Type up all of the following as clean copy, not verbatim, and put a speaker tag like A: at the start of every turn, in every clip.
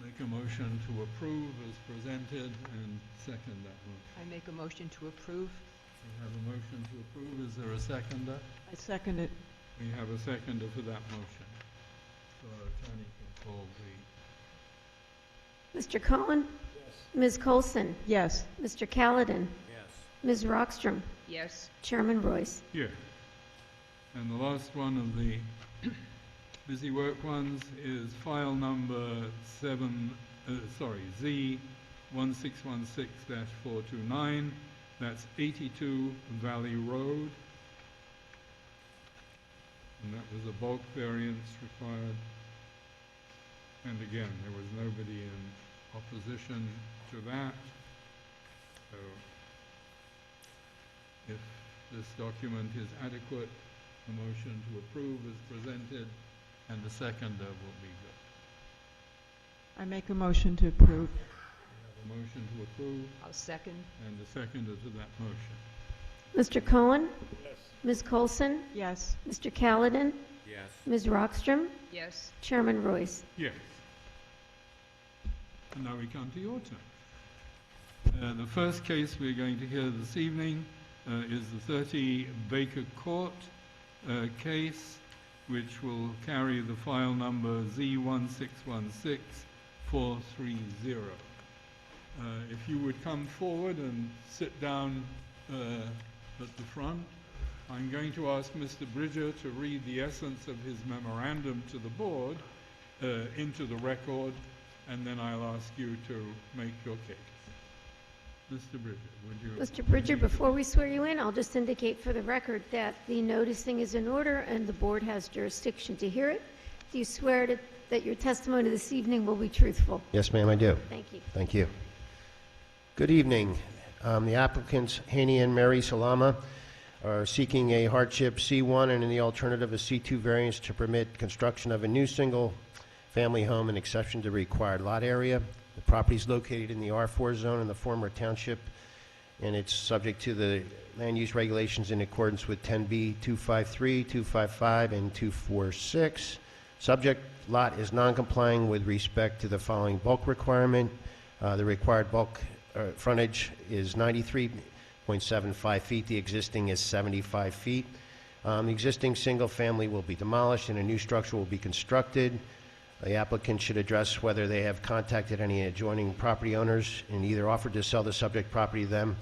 A: Make a motion to approve as presented and second that motion.
B: I make a motion to approve.
A: We have a motion to approve. Is there a seconder?
B: I second it.
A: We have a seconder for that motion. So our attorney can call the...
C: Mr. Cohen?
D: Yes.
C: Ms. Coulson?
B: Yes.
C: Mr. Callahan?
D: Yes.
C: Ms. Rockstrom?
B: Yes.
C: Chairman Royce?
A: Here. And the last one of the busy work ones is file number Z1616-429. That's 82 Valley Road. And that was a bulk variance required. And again, there was nobody in opposition to that. So if this document is adequate, a motion to approve is presented and the seconder will be good.
B: I make a motion to approve.
A: We have a motion to approve
B: I'll second.
A: and a seconder to that motion.
C: Mr. Cohen?
D: Yes.
C: Ms. Coulson?
B: Yes.
C: Mr. Callahan?
D: Yes.
C: Ms. Rockstrom?
B: Yes.
C: Chairman Royce?
A: Yes. And now we come to your turn. The first case we're going to hear this evening is the 30 Baker Court case, which will carry the file number Z1616-430. If you would come forward and sit down at the front, I'm going to ask Mr. Bridger to read the essence of his memorandum to the board into the record, and then I'll ask you to make your case. Mr. Bridger, would you...
C: Mr. Bridger, before we swear you in, I'll just indicate for the record that the noticing is in order and the board has jurisdiction to hear it. Do you swear that your testimony this evening will be truthful?
E: Yes, ma'am, I do.
C: Thank you.
E: Thank you. Good evening. The applicants, Haney and Mary Salama, are seeking a hardship C1 and in the alternative a C2 variance to permit construction of a new single-family home in exception to required lot area. The property is located in the R4 zone in the former township, and it's subject to the land use regulations in accordance with 10B 253, 255, and 246. Subject lot is non-complying with respect to the following bulk requirement. The required bulk frontage is 93.75 feet. The existing is 75 feet. The existing single family will be demolished and a new structure will be constructed. The applicant should address whether they have contacted any adjoining property owners and either offered to sell the subject property to them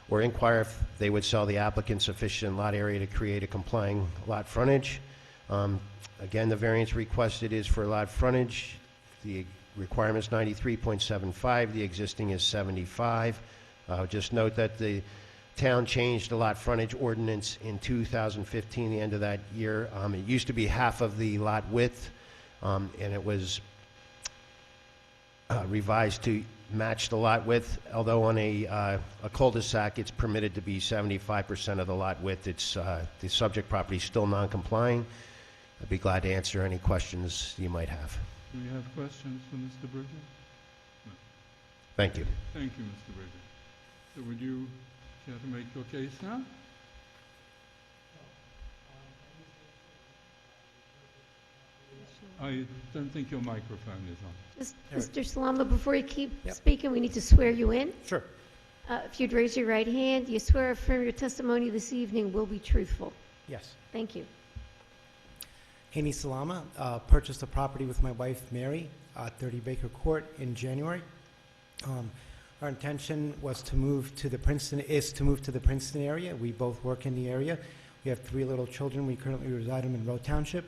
E: or inquire if they would sell the applicant sufficient lot area to create a complying lot frontage. Again, the variance requested is for lot frontage. The requirement is 93.75. The existing is 75. Just note that the town changed the lot frontage ordinance in 2015, the end of that year. It used to be half of the lot width, and it was revised to match the lot width. Although on a cul-de-sac, it's permitted to be 75% of the lot width. It's the subject property is still non-complying. I'd be glad to answer any questions you might have.
A: Do we have questions for Mr. Bridger? No.
E: Thank you.
A: Thank you, Mr. Bridger. So would you care to make your case now? I don't think your microphone is on.
C: Mr. Salama, before you keep speaking, we need to swear you in.
E: Sure.
C: If you'd raise your right hand, do you swear or affirm your testimony this evening will be truthful?
F: Yes.
C: Thank you.
F: Haney Salama, purchased the property with my wife Mary, 30 Baker Court in January. Our intention was to move to the Princeton area. We both work in the area. We have 3 little children. We currently reside in Monroe Township.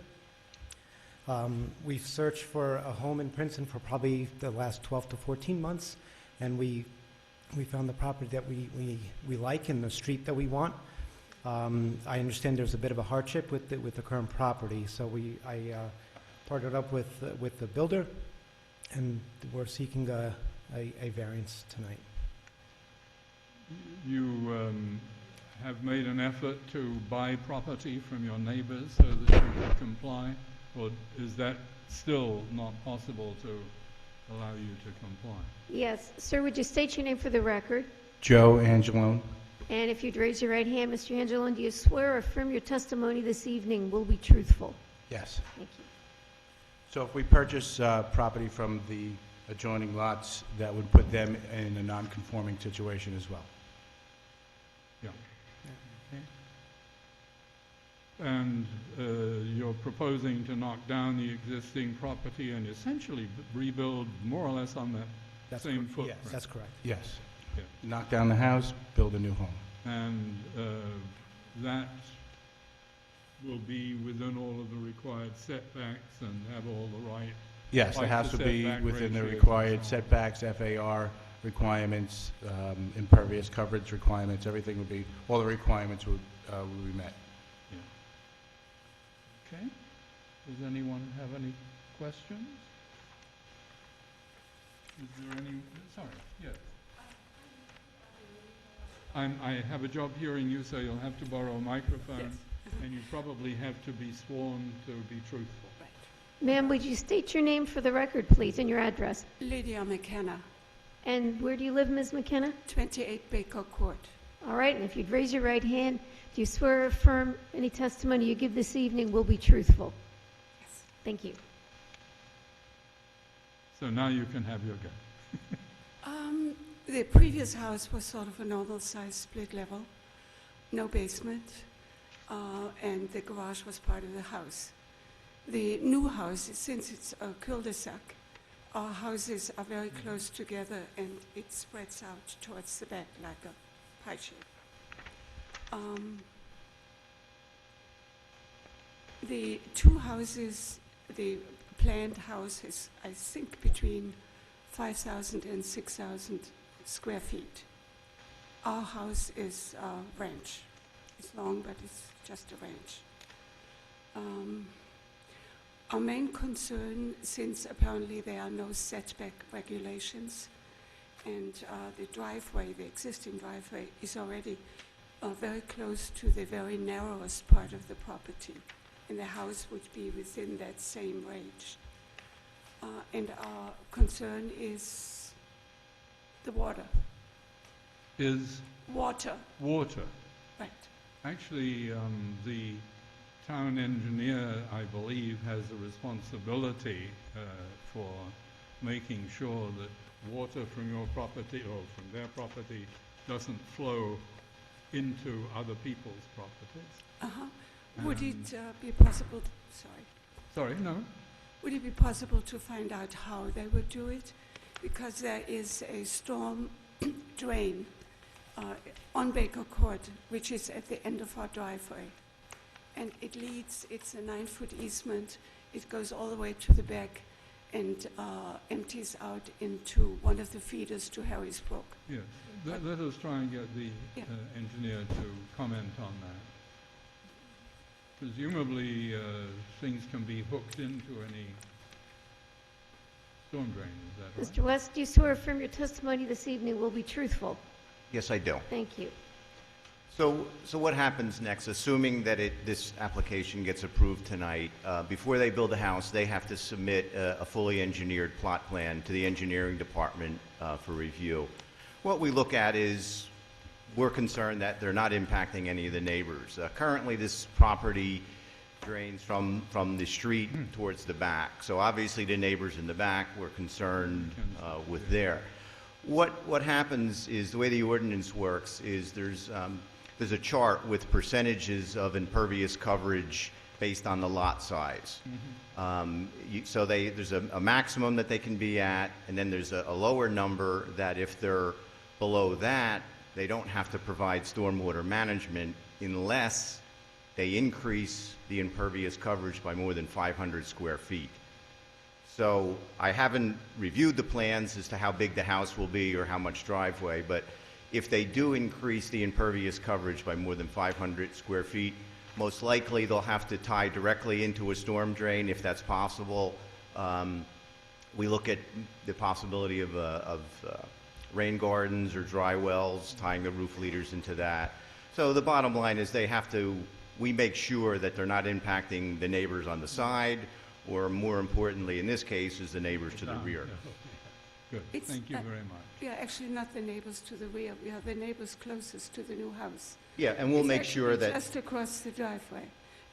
F: We've searched for a home in Princeton for probably the last 12 to 14 months, and we found the property that we like in the street that we want. I understand there's a bit of a hardship with the current property, so I partnered up with the builder, and we're seeking a variance tonight.
A: You have made an effort to buy property from your neighbors so that you can comply, or is that still not possible to allow you to comply?
C: Yes. Sir, would you state your name for the record?
G: Joe Angelone.
C: And if you'd raise your right hand, Mr. Angelone, do you swear or affirm your testimony this evening will be truthful?
G: Yes.
C: Thank you.
G: So if we purchase property from the
D: adjoining lots that would put them in a non-conforming situation as well.
A: Yeah. And you're proposing to knock down the existing property and essentially rebuild more or less on that
F: That's
A: same
F: cor-
A: footprint?
F: Yes, that's correct.
D: Yes.
A: Yeah.
D: Knock down the house, build a new home.
A: And that will be within all of the required setbacks and have all the right...
D: Yes, the
A: Like
D: house
A: the
D: would be
A: setback
D: within the
A: ratios and
D: required
A: so on.
D: setbacks, FAR requirements, impervious coverage requirements, everything would be, all the requirements would be met.
A: Okay. Does anyone have any questions? Is there any... Sorry, yes. I have a job hearing you, so you'll have to borrow a microphone, and you probably have to be sworn to be truthful.
C: Ma'am, would you state your name for the record, please, and your address?
G: Lydia McKenna,
C: And where do you live, Ms. McKenna?
G: 28 Baker Court.
C: All right, and if you'd raise your right hand, do you swear or affirm any testimony you give this evening will be truthful?
G: Yes.
C: Thank you.
A: So now you can have your go.
G: The previous house was sort of a normal-sized split level, no basement, and the garage was part of the house. The new house, since it's a cul-de-sac, our houses are very close together and it spreads out towards the back like a pie shape. The two houses, the planned house is, I think, between 5,000 and 6,000 square feet. Our house is a ranch. It's long, but it's just a ranch. Our main concern, since apparently there are no setback regulations, and the driveway, the existing driveway, is already very close to the very narrowest part of the property, and the house would be within that same range. And our concern is the water.
A: Is
G: Water,
A: water.
G: right.
A: Actually, the town engineer, I believe, has a responsibility for making sure that water from your property or from their property doesn't flow into other people's properties.
G: Uh-huh. Would it be possible,
A: Sorry, no?
G: would it be possible to find out how they would do it? Because there is a storm drain on Baker Court, which is at the end of our driveway. And it leads, it's a 9-foot easement. It goes all the way to the back and empties out into one of the feeders to Harry's Brook.
A: Yes. Let us try and get the
G: Yeah.
A: engineer to comment on that. Presumably, things can be hooked into any storm drain, is that
C: Mr. West, do you swear or affirm your testimony this evening will be truthful?
H: Yes, I do.
C: Thank you.
H: So what happens next, assuming that this application gets approved tonight, before they build a house, they have to submit a fully engineered plot plan to the engineering department for review. What we look at is, we're concerned that they're not impacting any of the neighbors. Currently, this property drains from the street towards the back. So obviously, the neighbors in the back, we're concerned with there. What happens is, the way the ordinance works is there's a chart with percentages of impervious coverage based on the lot size. So there's a maximum that they can be at, and then there's a lower number that if they're below that, they don't have to provide stormwater management unless they increase the impervious coverage by more than 500 square feet. So I haven't reviewed the plans as to how big the house will be or how much driveway, but if they do increase the impervious coverage by more than 500 square feet, most likely they'll have to tie directly into a storm drain if that's possible. We look at the possibility of rain gardens or dry wells, tying the roof leaders into that. So the bottom line is we make sure that they're not impacting the neighbors on the side, or more importantly, in this case, is the neighbors to the
A: Down,
H: rear.
A: yeah, okay. Good, thank you very much.
G: Yeah, actually not the neighbors to the rear. We are the neighbors closest to the new house.
H: Yeah, and we'll
G: It's
H: make sure
G: actually
H: that,
G: just across the driveway,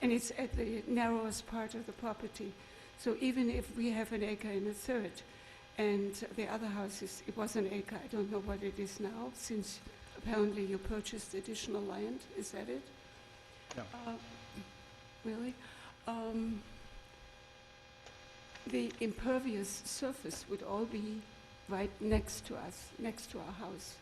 G: and it's at the narrowest part of the property. So even if we have an acre and a third, And the other house it was an acre. I don't know what it is now, since apparently you purchased additional land. Is that it?
D: No.
G: Really? The impervious surface would all be right next to us, next to our house.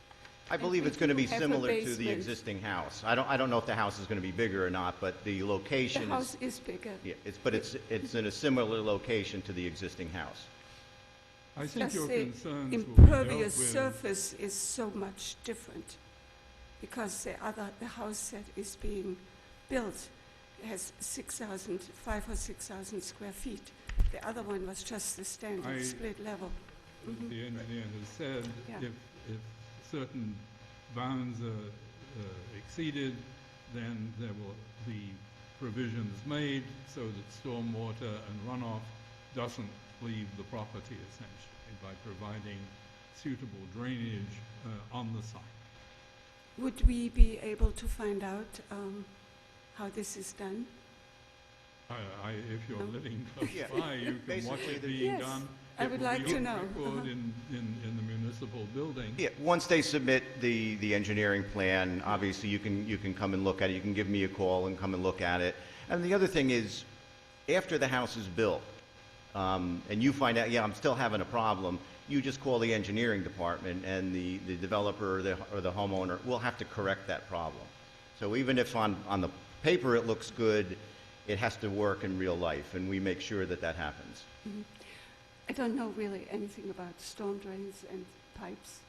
H: I
G: And
H: believe
G: if
H: it's going to be
G: you have a
H: similar to the
G: basement-
H: existing house. I don't know if the house is going to be bigger or not, but the
G: The
H: location is...
G: house is bigger.
H: Yeah, it's in a similar location to the existing house.
A: I think
G: Just
A: your
G: the
A: concerns will be dealt
G: impervious
A: with.
G: surface is so much different, because the house that is being built has 5 or 6,000 square feet. The other one was just the standard
A: I-
G: split level. Mhm.
A: The engineer has said
G: Yeah.
A: if certain bounds are exceeded, then there will be provisions made so that stormwater and runoff doesn't leave the property essentially by providing suitable drainage on the site.
G: Would we be able to find out how this is done?
A: If you're
G: No.
A: living close
H: Yeah.
A: by, you can watch
H: Basically,
A: it
H: the-
A: being
G: Yes,
A: done.
G: I would like to know.
A: It will be on
G: Uh-huh.
A: record in the municipal building.
H: Yeah, once they submit the engineering plan, obviously you can come and look at it. You can give me a call and come and look at it. And the other thing is, after the house is built, and you find out, yeah, I'm still having a problem, you just call the engineering department, and the developer or the homeowner will have to correct that problem. So even if on the paper it looks good, it has to work in real life, and we make sure that that happens.
G: I don't know really anything about storm drains and pipes,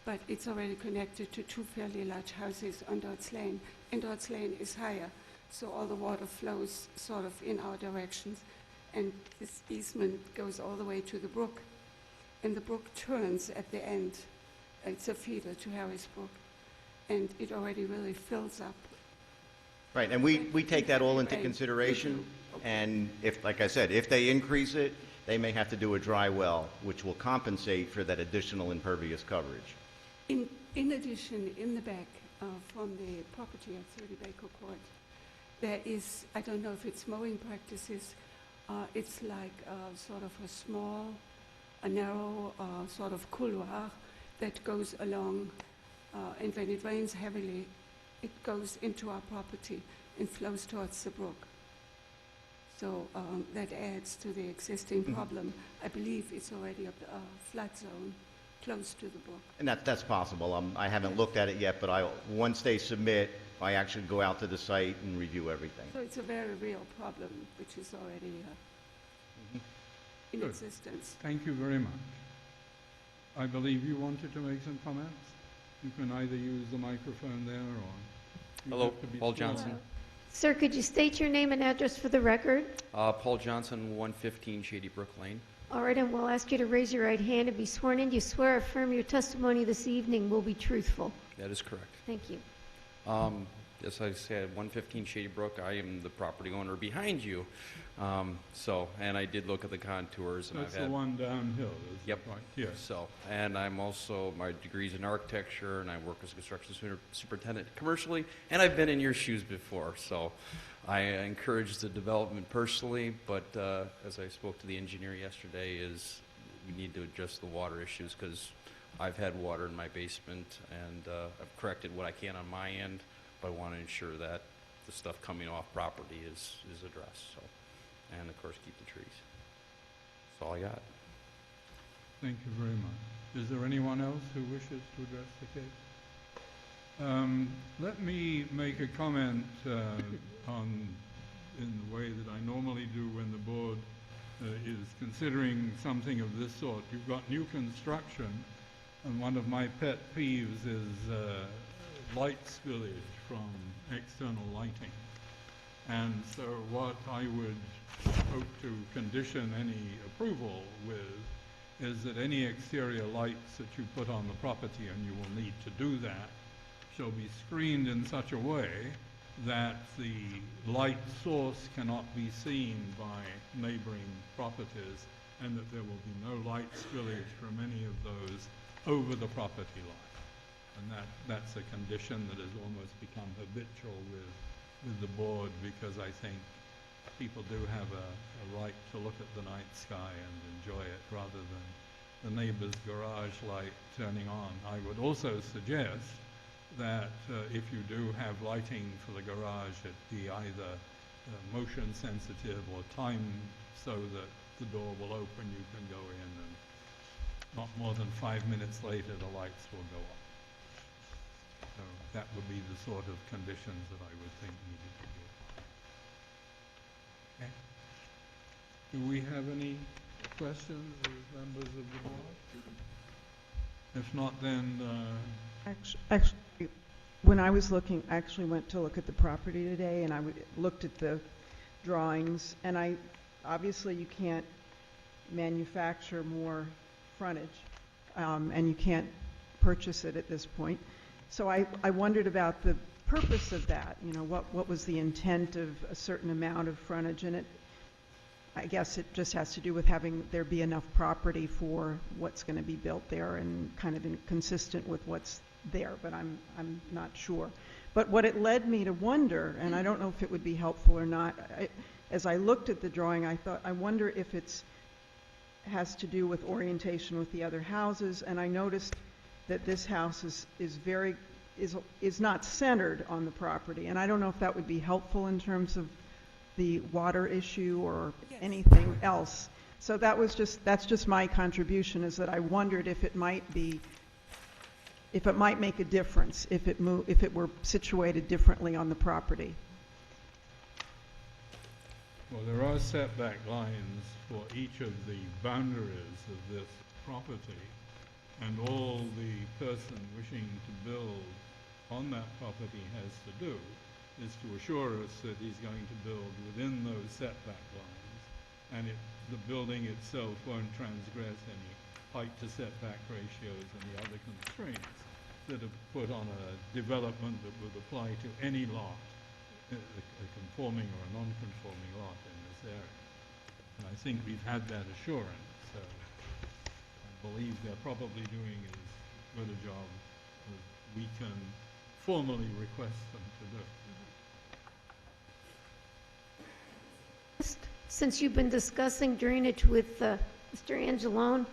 G: but it's already connected to two fairly large houses on Dodds Lane. And Dodds Lane is higher, so all the water flows sort of in our directions. And this easement goes all the way to the brook. And the brook turns at the end. It's a feeder to Harris Brook. And it already really fills up.
H: Right, and we take that all into
G: Right.
H: consideration, and if, like I said, if they increase it, they may have to do a dry well, which will compensate for that additional impervious coverage.
G: In addition, in the back from the property at 30 Baker Court, there is, I don't know if it's mowing practices, it's like sort of a narrow sort of couloir that goes along, and when it rains heavily, it goes into our property and flows towards the brook. So that adds to the existing problem. I believe it's already a flood zone close to the brook.
H: And that's possible. I haven't looked at it yet, but once they submit, I actually go out to the site and review everything.
G: So it's a very real problem, which is already in
A: Good.
G: existence.
A: Thank you very much. I believe you wanted to make some comments. You can either use the microphone there or... you
I: Hello,
A: have to be
I: Paul
A: sworn.
I: Johnson.
C: Sir, could you state your name and address for the record?
I: Paul Johnson, 115 Shady Brook Lane.
C: All right, and we'll ask you to raise your right hand and be sworn in. Do you swear or affirm your testimony this evening will be truthful?
I: That is correct.
C: Thank you.
I: As I said, 115 Shady Brook, I am the property owner behind you. And I did look at the contours, and
A: That's
I: I've
A: the
I: had...
A: one downhill, is it?
I: Yep.
A: Right, yes.
I: So, and I'm also, my degree's in architecture, and I work as a construction superintendent commercially, and I've been in your shoes before, so I encourage the development personally, but as I spoke to the engineer yesterday, is we need to address the water issues, because I've had water in my basement, and I've corrected what I can on my end, but I want to ensure that the stuff coming off property is addressed, so, and of course, keep the trees. That's all I got.
A: Thank you very much. Is there anyone else who wishes to address the case? Let me make a comment in the way that I normally do when the board is considering something of this sort. You've got new construction, and one of my pet peeves is light spillage from external lighting. And so what I would hope to condition any approval with is that any exterior lights that you put on the property, and you will need to do that, shall be screened in such a way that the light source cannot be seen by neighboring properties, and that there will be no light spillage from any of those over the property line. And that's a condition that has almost become habitual with the board, because I think people do have a right to look at the night sky and enjoy it rather than the neighbor's garage light turning on. I would also suggest that if you do have lighting for the garage, it be either motion sensitive or timed so that the door will open, you can go in, and not more than 5 minutes later the lights will go on. So that would be the sort of conditions that I would think needed to be applied. Okay. Do we have any questions as members of the board? If not, then
B: Actually, when I was looking, I actually went to look at the property today, and I looked at the drawings, and obviously you can't manufacture more frontage, and you can't purchase it at this point. So I wondered about the purpose of that, you know, what was the intent of a certain amount of frontage, and I guess it just has to do with having there be enough property for what's going to be built there and kind of consistent with what's there, but I'm not sure. But what it led me to wonder, and I don't know if it would be helpful or not, as I looked at the drawing, I wonder if it's has to do with orientation with the other houses, and I noticed that this house is not centered on the property, and I don't know if that would be helpful in terms of the water issue or anything else. So that's just my contribution, is that I wondered if it might make a difference if it were situated differently on the property.
A: well, there are setback lines for each of the boundaries of this property, and all the person wishing to build on that property has to do is to assure us that he's going to build within those setback lines, and the building itself won't transgress any height to setback ratios and the other constraints that are put on a development that would apply to any lot, a conforming or a non-conforming lot in this area. And I think we've had that assurance, so I believe they're probably doing as good a job as we can formally request them to do.
C: Since you've been discussing drainage with Mr. Angelone,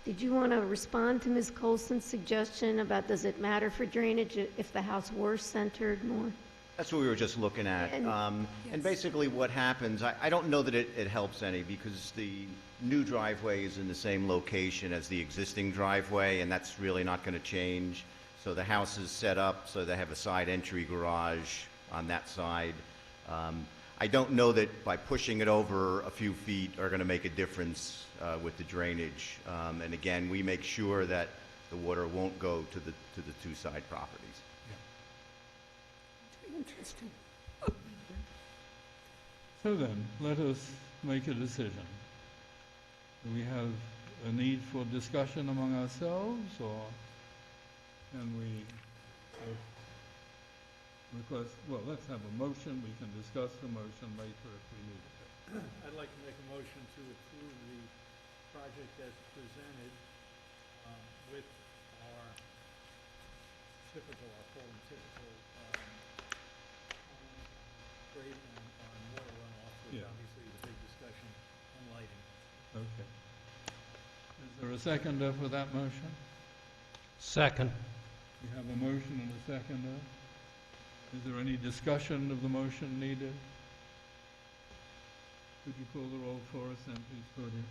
C: did you want to respond to Ms. Colson's suggestion about does it matter for drainage if the house were centered more?
H: That's what we were just looking at. And basically what happens, I don't know that it helps any, because the new driveway is in the same location as the existing driveway, and that's really not going to change. So the house is set up so they have a side entry garage on that side. I don't know that by pushing it over a few feet are going to make a difference with the drainage. And again, we make sure that the water won't go to the two side properties.
G: Interesting.
A: So then, let us make a decision. Do we have a need for discussion among ourselves, or can we request, well, let's have a motion. We can discuss the motion later if we need it.
J: I'd like to make a motion to approve the project as presented with our call them typical grade on water runoff, which
A: Yeah.
J: obviously is a big discussion on lighting.
A: Okay. Is there a seconder for that motion?
J: Second.
A: We have a motion and a seconder. Is there any discussion of the motion needed? Could you call the roll for us then, please, Claudia?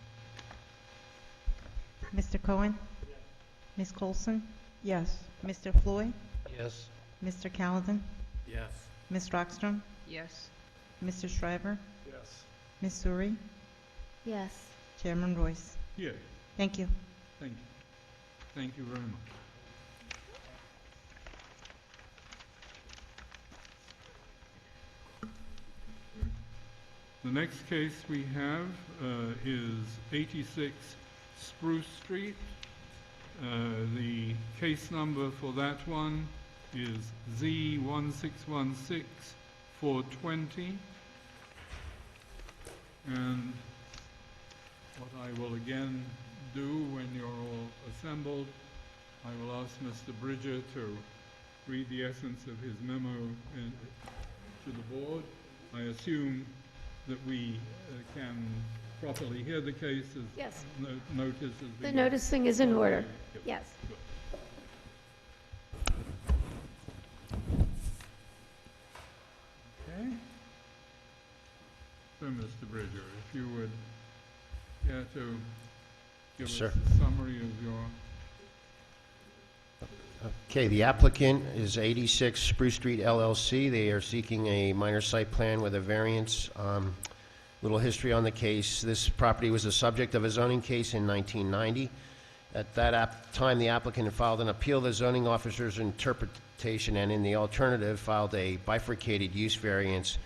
K: Mr. Cohen? Ms. Colson?
B: Yes.
K: Mr. Floyd?
J: Yes.
K: Mr. Callahan?
J: Yes.
K: Ms. Rockstrom?
B: Yes.
K: Mr. Shriver?
J: Yes.
K: Ms. Suri?
C: Yes.
K: Chairman Royce?
A: Yes.
K: Thank you.
A: Thank you. Thank you very much. The next case we have is 86 Spruce Street. The case number for that one is Z1616420. And what I will again do when you're all assembled, I will ask Mr. Bridger to read the essence of his memo to the board. I assume that we can properly hear the case as
C: Yes.
A: notice has
C: The
A: been...
C: noticing is in order. Yes.
A: Okay. So, Mr. Bridger, if you would care to give
E: Sir.
A: us a summary of your...
E: Okay, the applicant is 86 Spruce Street LLC. They are seeking a minor site plan with a variance. Little history on the case. This property was the subject of a zoning case in 1990. At that time, the applicant filed an appeal of the zoning officer's interpretation, and in the alternative, filed a bifurcated use variance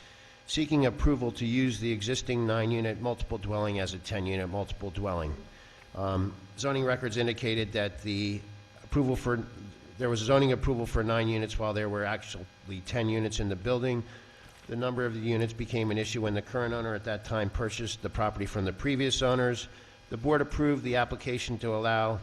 E: seeking approval to use the existing 9-unit multiple dwelling as a 10-unit multiple dwelling. Zoning records indicated that there was zoning approval for 9 units while there were actually 10 units in the building. The number of the units became an issue when the current owner at that time purchased the property from the previous owners. The board approved the application to allow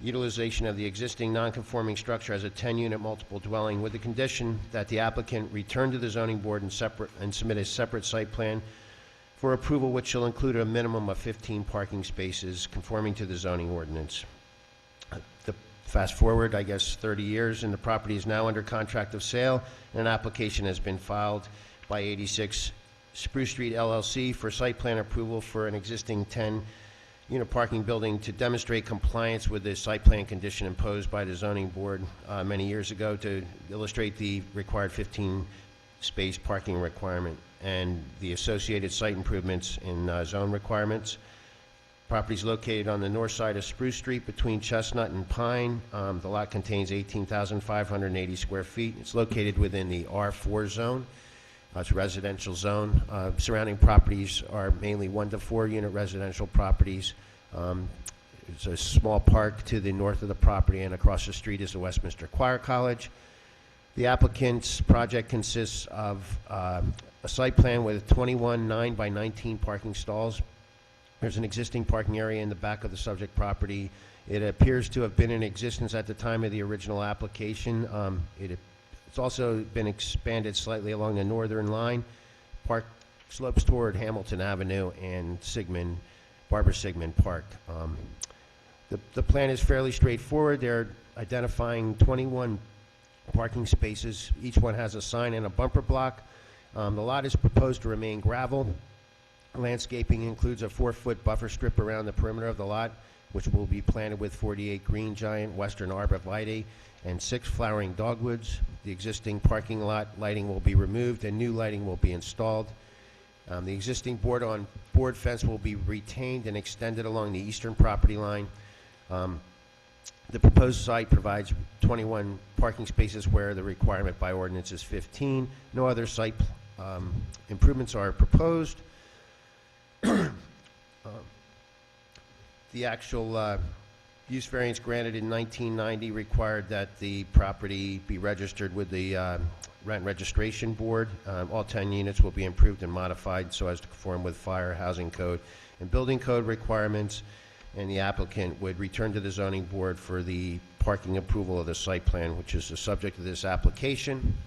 E: utilization of the existing non-conforming structure as a 10-unit multiple dwelling with the condition that the applicant return to the zoning board and submit a separate site plan for approval, which shall include a minimum of 15 parking spaces conforming to the zoning ordinance. Fast forward, I guess, 30 years, and the property is now under contract of sale, and an application has been filed by 86 Spruce Street LLC for site plan approval for an existing 10-unit parking building to demonstrate compliance with the site plan condition imposed by the zoning board many years ago to illustrate the required 15-space parking requirement and the associated site improvements in zone requirements. Property is located on the north side of Spruce Street between Chestnut and Pine. The lot contains 18,580 square feet. It's located within the R4 zone. It's a residential zone. Surrounding properties are mainly 1 to 4 unit residential properties. There's a small park to the north of the property, and across the street is the Westminster Choir College. The applicant's project consists of a site plan with 21 9x19 parking stalls. There's an existing parking area in the back of the subject property. It appears to have been in existence at the time of the original application. It's also been expanded slightly along the northern line. Park slopes toward Hamilton Avenue and Barbara Sigmund Park. The plan is fairly straightforward. They're identifying 21 parking spaces. Each one has a sign and a bumper block. The lot is proposed to remain gravel. Landscaping includes a 4-foot buffer strip around the perimeter of the lot, which will be planted with 48 green giant western arborvitae and 6 flowering dogwoods. The existing parking lot lighting will be removed and new lighting will be installed. The existing board fence will be retained and extended along the eastern property line. The proposed site provides 21 parking spaces where the requirement by ordinance is 15. No other site improvements are proposed. The actual use variance granted in 1990 required that the property be registered with the Rent Registration Board. All 10 units will be improved and modified so as to conform with fire, housing code, and building code requirements, and the applicant would return to the zoning board for the parking approval of the site plan, which is the subject of this application.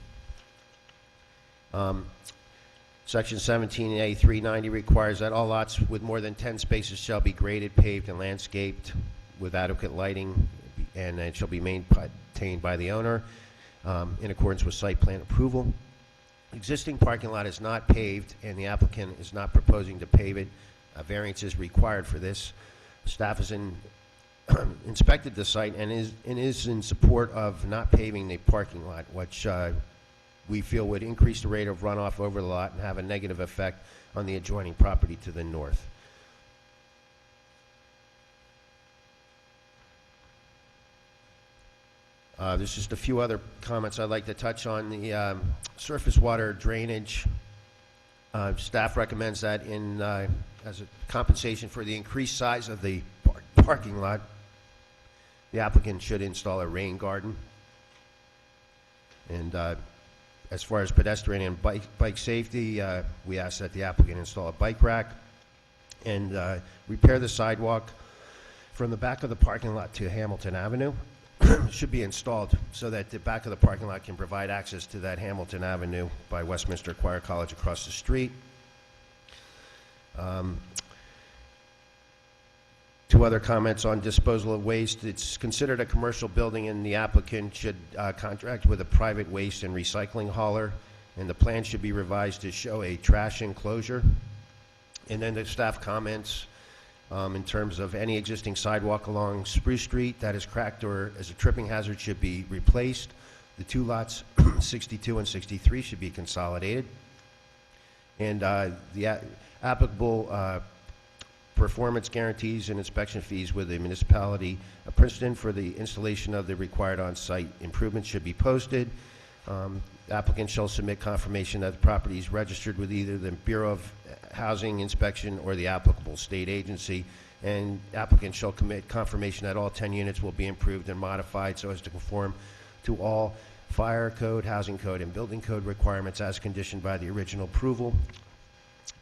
E: Section 17A 390 requires that all lots with more than 10 spaces shall be graded, paved, and landscaped with adequate lighting, and it shall be maintained by the owner in accordance with site plan approval. Existing parking lot is not paved, and the applicant is not proposing to pave it. A variance is required for this. Staff has inspected the site and is in support of not paving the parking lot, which we feel would increase the rate of runoff over the lot and have a negative effect on the adjoining property to the north. There's just a few other comments I'd like to touch on. The surface water drainage. Staff recommends that as a compensation for the increased size of the parking lot, the applicant should install a rain garden. And as far as pedestrian and bike safety, we ask that the applicant install a bike rack and repair the sidewalk from the back of the parking lot to Hamilton Avenue. Should be installed so that the back of the parking lot can provide access to that Hamilton Avenue by Westminster Choir College across the street. Two other comments on disposal of waste. It's considered a commercial building, and the applicant should contract with a private waste and recycling hauler, and the plan should be revised to show a trash enclosure. And then the staff comments in terms of any existing sidewalk along Spruce Street that is cracked or as a tripping hazard should be replaced. The two lots, 62 and 63, should be consolidated. And the applicable performance guarantees and inspection fees with the municipality of Princeton for the installation of the required on-site improvements should be posted. Applicant shall submit confirmation that the property is registered with either the Bureau of Housing Inspection or the applicable state agency, and applicant shall commit confirmation that all 10 units will be improved and modified so as to conform to all fire code, housing code, and building code requirements as conditioned by the original approval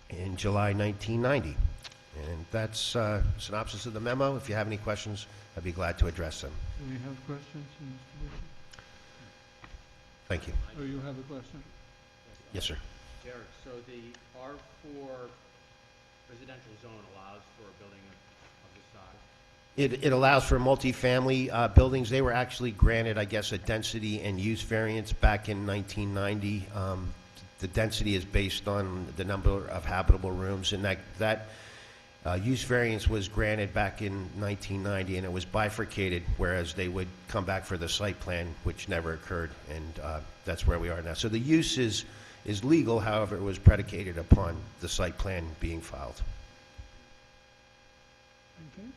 E: in July 1990. And that's a synopsis of the memo. If you have any questions, I'd be glad to address them.
A: Do we have questions, Mr. Bishop?
E: Thank you.
A: Oh, you have a question?
E: Yes, sir.
L: Derek, so the R4 residential zone allows for a building of this size?
E: It allows for multifamily buildings. They were actually granted, I guess, a density and use variance back in 1990. The density is based on the number of habitable rooms, and that use variance was granted back in 1990, and it was bifurcated, whereas they would come back for the site plan, which never occurred, and that's where we are now. So the use is legal, however, it was predicated upon the site plan being filed.
A: Okay.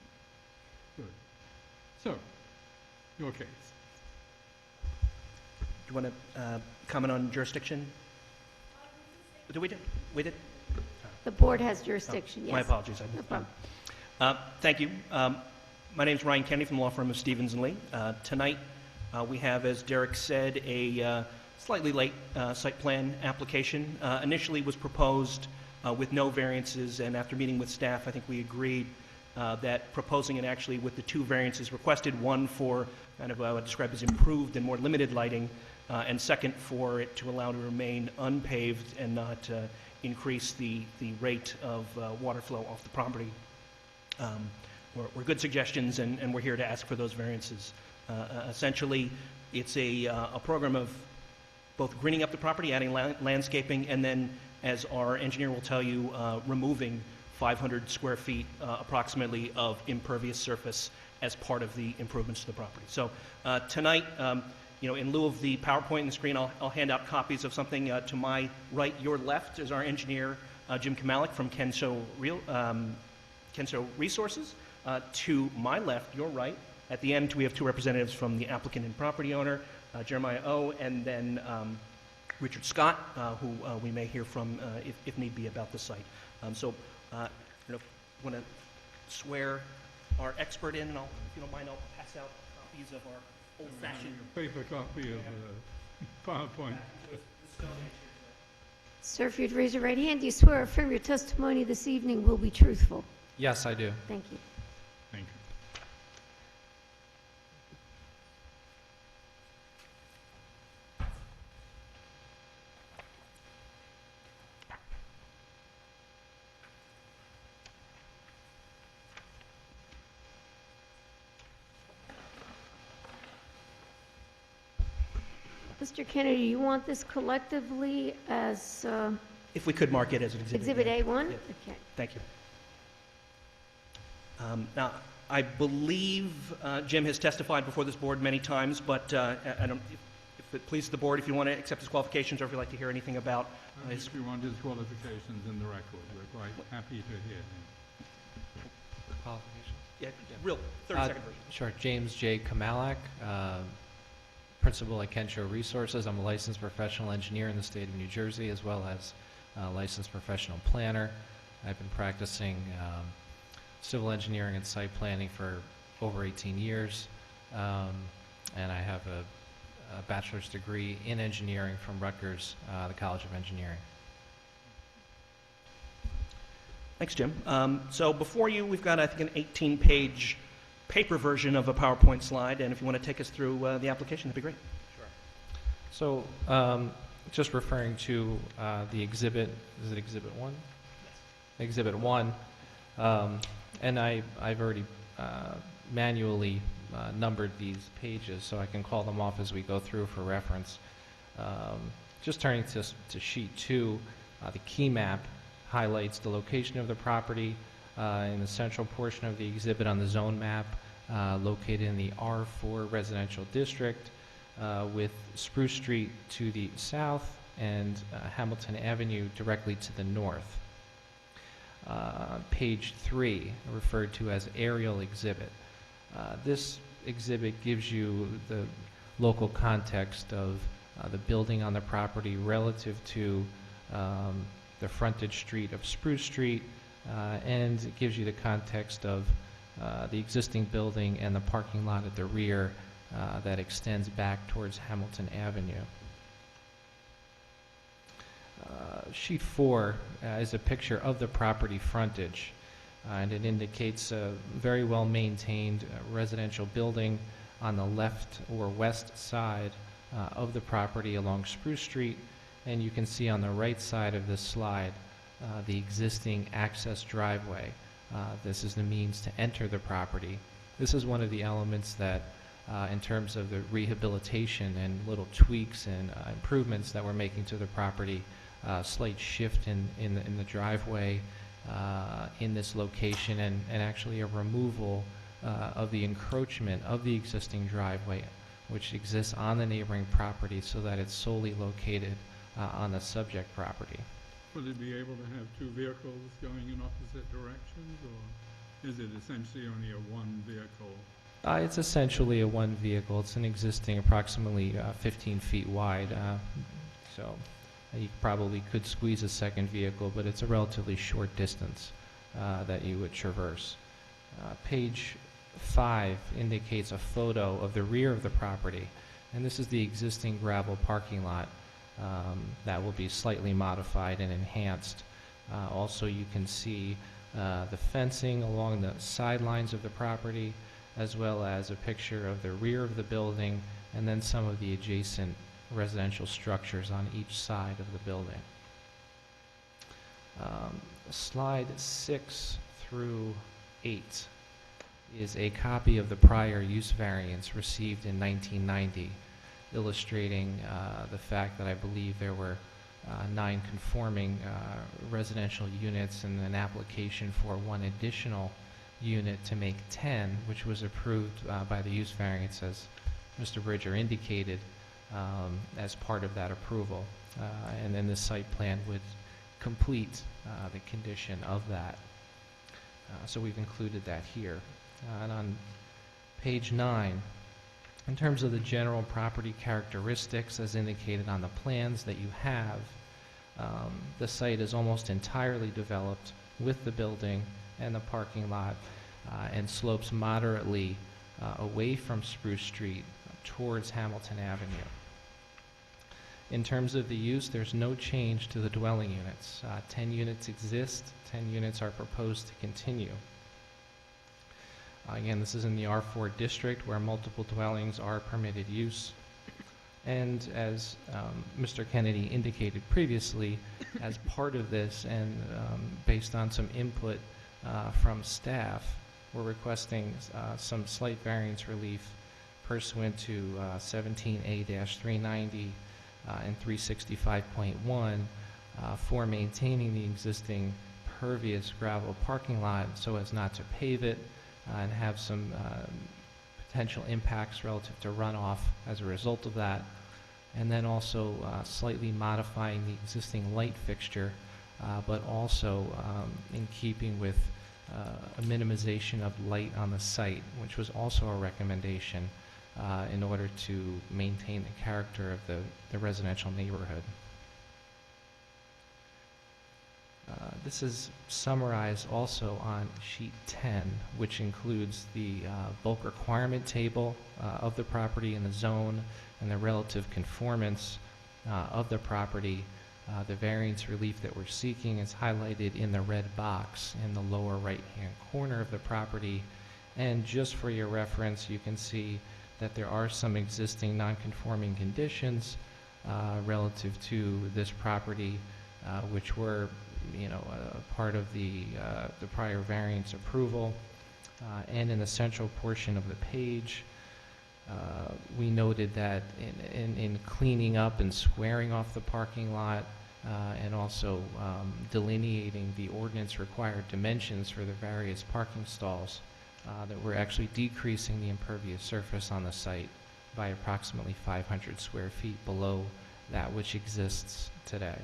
A: Good. So, your case.
M: Do you want to comment on jurisdiction? We did?
C: The board has jurisdiction, yes.
M: My apologies.
C: No problem.
M: Thank you. My name is Ryan Kennedy from the law firm of Stevens & Lee. Tonight, we have, as Derek said, a slightly late site plan application. Initially was proposed with no variances, and after meeting with staff, I think we agreed that proposing it actually with the two variances requested, one for kind of what I would describe as improved and more limited lighting, and second for it to allow to remain unpaved and not increase the rate of water flow off the property. Were good suggestions, and we're here to ask for those variances. Essentially, it's a program of both greening up the property, adding landscaping, and then, as our engineer will tell you, removing 500 square feet approximately of impervious surface as part of the improvements to the property. So tonight, in lieu of the PowerPoint and the screen, I'll hand out copies of something. To my right, your left, is our engineer, Jim Kamalik from Kenso Resources. To my left, your right, at the end, we have two representatives from the applicant and property owner, Jeremiah O, and then Richard Scott, who we may hear from if need be about the site. So, want to swear our expert in, and if you don't mind, I'll pass out copies of our old-fashioned
A: Paper copy of the PowerPoint.
C: Sir, if you'd raise your right hand, do you swear or affirm your testimony this evening will be truthful?
L: Yes, I do.
C: Thank you.
A: Thank you.
C: Mr. Kennedy, you want this collectively as
M: If we could mark it as an exhibit.
C: Exhibit
M: yeah.
C: A1?
M: Yeah.
C: Okay.
M: Thank you. Now, I believe Jim has testified before this board many times, but I don't, if it pleases the board, if you want to accept his qualifications or if you'd like to hear anything about his...
A: If you want his qualifications in the record, we're quite happy to hear him.
L: Qualifications?
M: Yeah, real 30-second version.
L: Sure. James J. Kamalak, principal at Kensho Resources. I'm a licensed professional engineer in the state of New Jersey, as well as a licensed professional planner. I've been practicing civil engineering and site planning for over 18 years, and I have a bachelor's degree in engineering from Rutgers, the College of Engineering.
M: Thanks, Jim. So before you, we've got, I think, an 18-page paper version of a PowerPoint slide, and if you want to take us through the application, that'd be great.
L: Sure. So just referring to the exhibit, is it Exhibit 1? Yes. Exhibit 1. And I've already manually numbered these pages, so I can call them off as we go through for reference. Just turning to sheet 2, the key map highlights the location of the property in the central portion of the exhibit on the zone map, located in the R4 residential district, with Spruce Street to the south and Hamilton Avenue directly to the north. Page 3, referred to as aerial exhibit. This exhibit gives you the local context of the building on the property relative to the frontage street of Spruce Street, and it gives you the context of the existing building and the parking lot at the rear that extends back towards Hamilton Avenue. Sheet 4 is a picture of the property frontage, and it indicates a very well-maintained residential building on the left or west side of the property along Spruce Street, and you can see on the right side of this slide the existing access driveway. This is the means to enter the property. This is one of the elements that, in terms of the rehabilitation and little tweaks and improvements that we're making to the property, slight shift in the driveway in this location, and actually a removal of the encroachment of the existing driveway, which exists on the neighboring property, so that it's solely located on the subject property.
A: Will it be able to have two vehicles going in opposite directions, or is it essentially only a one vehicle?
L: It's essentially a one vehicle. It's an existing approximately 15 feet wide, so you probably could squeeze a second vehicle, but it's a relatively short distance that you would traverse. Page 5 indicates a photo of the rear of the property, and this is the existing gravel parking lot that will be slightly modified and enhanced. Also, you can see the fencing along the sidelines of the property, as well as a picture of the rear of the building, and then some of the adjacent residential structures on each side of the building. Slide 6 through 8 is a copy of the prior use variance received in 1990, illustrating the fact that I believe there were 9 conforming residential units and an application for 1 additional unit to make 10, which was approved by the use variance, as Mr. Bridger indicated, as part of that approval. And then the site plan would complete the condition of that. So we've included that here. And on page 9, in terms of the general property characteristics as indicated on the plans that you have, the site is almost entirely developed with the building and the parking lot, and slopes moderately away from Spruce Street towards Hamilton Avenue. In terms of the use, there's no change to the dwelling units. 10 units exist, 10 units are proposed to continue. Again, this is in the R4 district where multiple dwellings are permitted use. And as Mr. Kennedy indicated previously, as part of this and based on some input from staff, we're requesting some slight variance relief pursuant to 17A-390 and 365.1 for maintaining the existing pervious gravel parking lot so as not to pave it and have some potential impacts relative to runoff as a result of that. And then also slightly modifying the existing light fixture, but also in keeping with a minimization of light on the site, which was also a recommendation in order to maintain the character of the residential neighborhood. This is summarized also on sheet 10, which includes the bulk requirement table of the property in the zone and the relative conformance of the property. The variance relief that we're seeking is highlighted in the red box in the lower right-hand corner of the property. And just for your reference, you can see that there are some existing non-conforming conditions relative to this property, which were, part of the prior variance approval. and in the central portion of the page, we noted that in cleaning up and squaring off the parking lot, and also delineating the ordinance required dimensions for the various parking stalls, that we're actually decreasing the impervious surface on the site by approximately 500 square feet below that which exists today.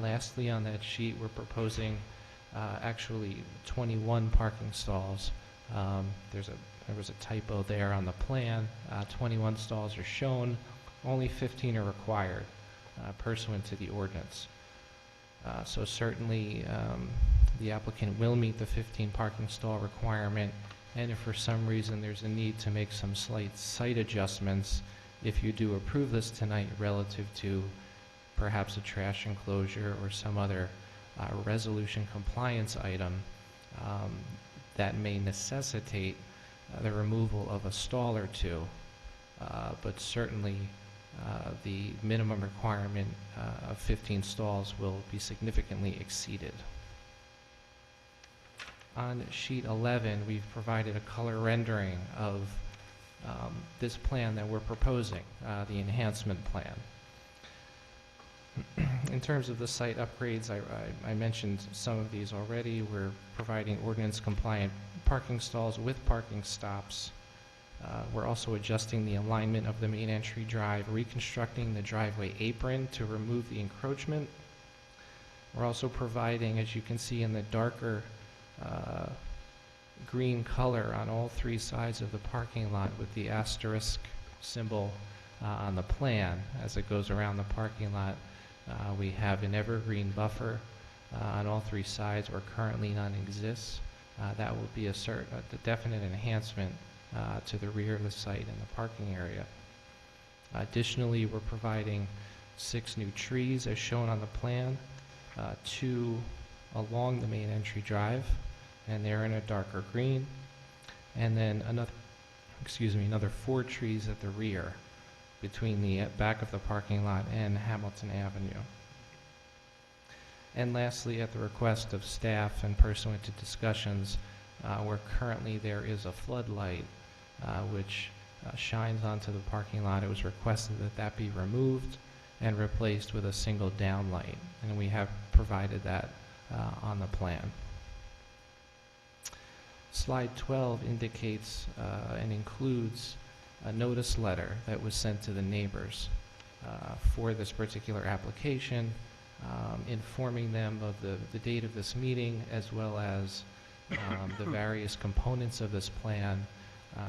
L: Lastly, on that sheet, we're proposing actually 21 parking stalls. There was a typo there on the plan. 21 stalls are shown, only 15 are required pursuant to the ordinance. So certainly the applicant will meet the 15 parking stall requirement, and if for some reason there's a need to make some slight site adjustments, if you do approve this tonight relative to perhaps a trash enclosure or some other resolution compliance item, that may necessitate the removal of a stall or two, but certainly the minimum requirement of 15 stalls will be significantly exceeded. On sheet 11, we've provided a color rendering of this plan that we're proposing, the enhancement plan. In terms of the site upgrades, I mentioned some of these already. We're providing ordinance-compliant parking stalls with parking stops. We're also adjusting the alignment of the main entry drive, reconstructing the driveway apron to remove the encroachment. We're also providing, as you can see in the darker green color on all three sides of the parking lot with the asterisk symbol on the plan as it goes around the parking lot. We have an evergreen buffer on all three sides where currently none exists. That will be a definite enhancement to the rear of the site and the parking area. Additionally, we're providing 6 new trees as shown on the plan, 2 along the main entry drive, and they're in a darker green, and then another 4 trees at the rear between the back of the parking lot and Hamilton Avenue. And lastly, at the request of staff and pursuant to discussions, where currently there is a floodlight which shines onto the parking lot, it was requested that that be removed and replaced with a single downlight, and we have provided that on the plan. Slide 12 indicates and includes a notice letter that was sent to the neighbors for this particular application, informing them of the date of this meeting as well as the various components of this plan,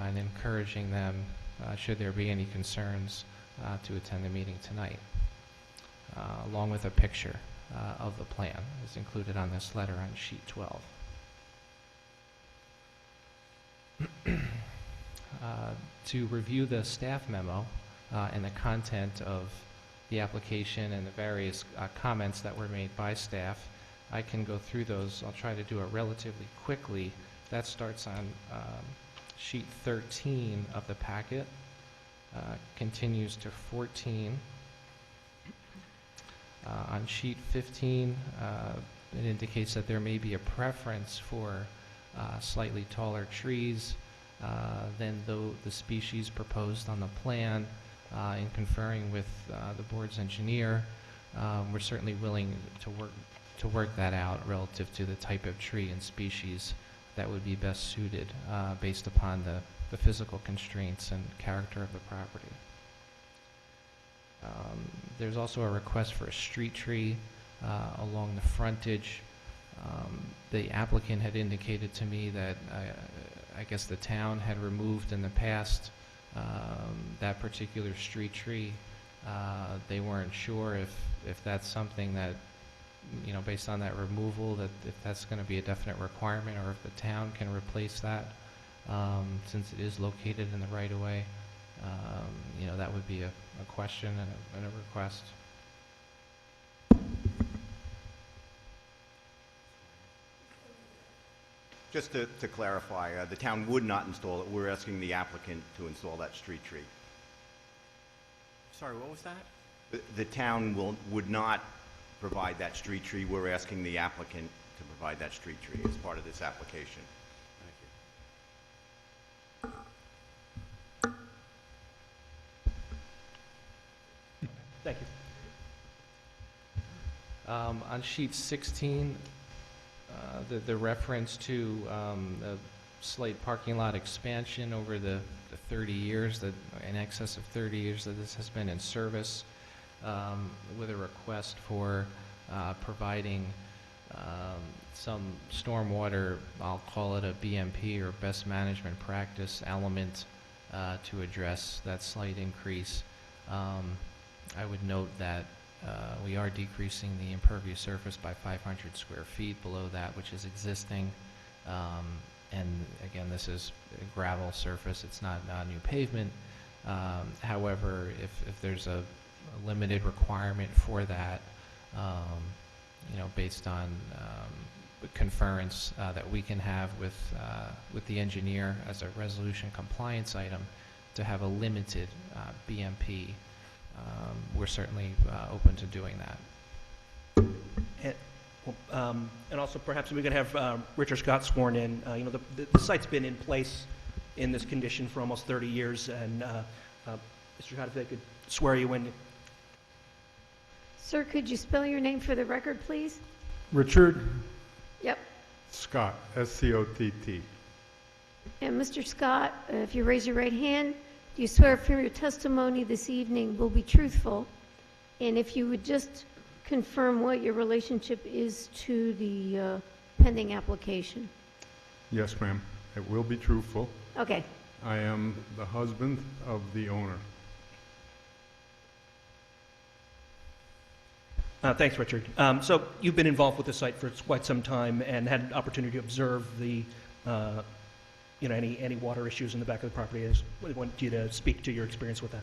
L: and encouraging them, should there be any concerns, to attend the meeting tonight, along with a picture of the plan is included on this letter on sheet 12. To review the staff memo and the content of the application and the various comments that were made by staff, I can go through those. I'll try to do it relatively quickly. That starts on sheet 13 of the packet, continues to 14. On sheet 15, it indicates that there may be a preference for slightly taller trees than the species proposed on the plan. In conferring with the board's engineer, we're certainly willing to work that out relative to the type of tree and species that would be best suited based upon the physical constraints and character of the property. There's also a request for a street tree along the frontage. The applicant had indicated to me that I guess the town had removed in the past that particular street tree. They weren't sure if that's something that, you know, based on that removal, that if that's going to be a definite requirement or if the town can replace that, since it is located in the right-of-way. You know, that would be a question and a request.
H: Just to clarify, the town would not install it. We're asking the applicant to install that street tree.
M: Sorry, what was that?
H: The town would not provide that street tree. We're asking the applicant to provide that street tree as part of this application.
L: On sheet 16, the reference to a slight parking lot expansion over the 30 years, that in excess of 30 years that this has been in service, with a request for providing some stormwater, I'll call it a BMP or best management practice element to address that slight increase. I would note that we are decreasing the impervious surface by 500 square feet below that which is existing. And again, this is a gravel surface, it's not new pavement. However, if there's a limited requirement for that, based on conference that we can have with the engineer as a resolution compliance item to have a limited BMP, we're certainly open to doing that.
M: And also, perhaps we could have Richard Scott sworn in. The site's been in place in this condition for almost 30 years, and Mr. Scott, if they could swear you in.
C: Sir, could you spell your name for the record, please?
A: Richard
C: Yep.
A: Scott, S-C-O-T-T.
C: And Mr. Scott, if you raise your right hand, do you swear affirm your testimony this evening will be truthful? And if you would just confirm what your relationship is to the pending application.
A: Yes, ma'am. It will be truthful.
C: Okay.
A: I am the husband of the owner.
M: Thanks, Richard. So you've been involved with the site for quite some time and had an opportunity to observe the, any water issues in the back of the property. I want you to speak to your experience with that.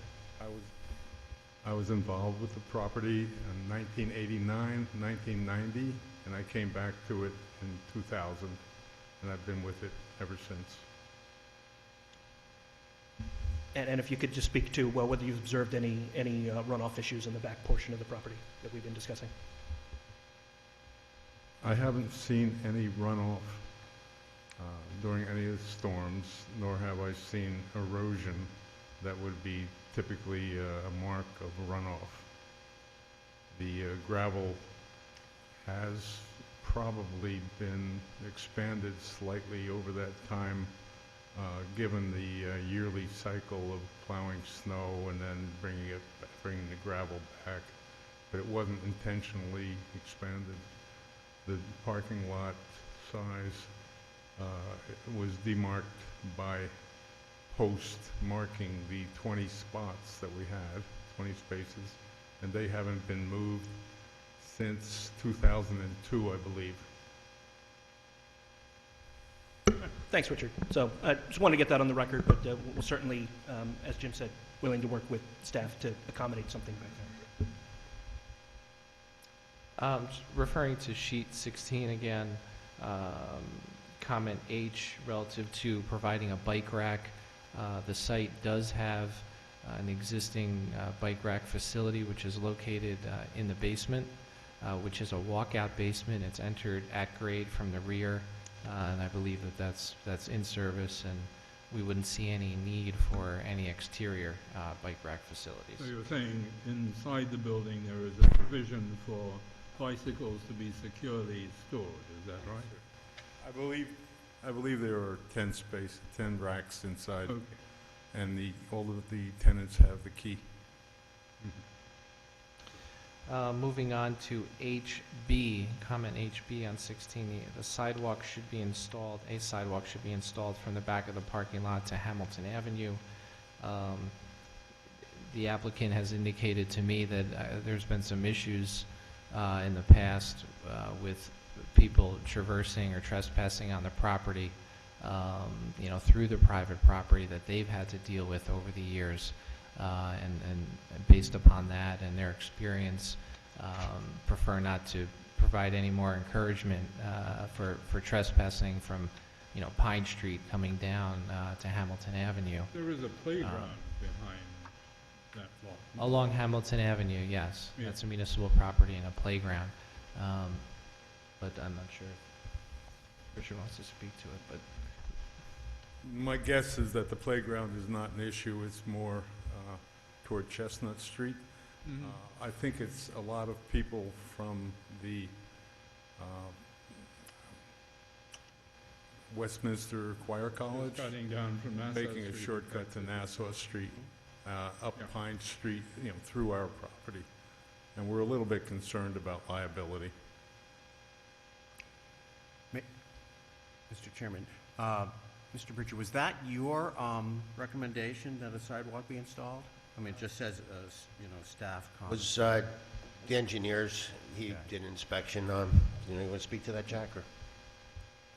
A: I was involved with the property in 1989, 1990, and I came back to it in 2000, and I've been with it ever since.
M: And if you could just speak to whether you've observed any runoff issues in the back portion of the property that we've been discussing.
A: I haven't seen any runoff during any of the storms, nor have I seen erosion that would be typically a mark of a runoff. The gravel has probably been expanded slightly over that time, given the yearly cycle of plowing snow and then bringing the gravel back, but it wasn't intentionally expanded. The parking lot size was demarked by post marking the 20 spots that we had, 20 spaces, and they haven't been moved since 2002, I believe.
M: Thanks, Richard. So I just wanted to get that on the record, but we'll certainly, as Jim said, willing to work with staff to accommodate something back there.
L: Just referring to sheet 16 again, comment H relative to providing a bike rack. The site does have an existing bike rack facility which is located in the basement, which is a walkout basement. It's entered at grade from the rear, and I believe that that's in service, and we wouldn't see any need for any exterior bike rack facilities.
A: So you're saying inside the building there is a provision for bicycles to be securely stored, is that right? I believe there are 10 racks inside, okay. And all of the tenants have the key.
L: Moving on to HB, comment HB on 16, the sidewalk should be installed, a sidewalk should be installed from the back of the parking lot to Hamilton Avenue. The applicant has indicated to me that there's been some issues in the past with people traversing or trespassing on the property, through the private property that they've had to deal with over the years. And based upon that and their experience, prefer not to provide any more encouragement for trespassing from, Pine Street coming down to Hamilton Avenue.
A: There is a playground behind that lot.
L: Along Hamilton Avenue, yes.
A: Yeah.
L: That's a municipal property and a playground. But I'm not sure if Richard wants to speak to it, but
A: My guess is that the playground is not an issue. It's more toward Chestnut Street. Mhm.
J: I think it's a lot of people from the Westminster Choir College
A: Cutting down from Nassau
J: making a
A: Street.
J: shortcut to Nassau Street, up
A: Yeah.
J: Pine Street, through our property. And we're a little bit concerned about liability.
E: Mr. Chairman, Mr. Bridger, was that your recommendation that a sidewalk be installed? I mean, it just says, staff comment. Was the engineers, he did an inspection, you want to speak to that, Jack, or?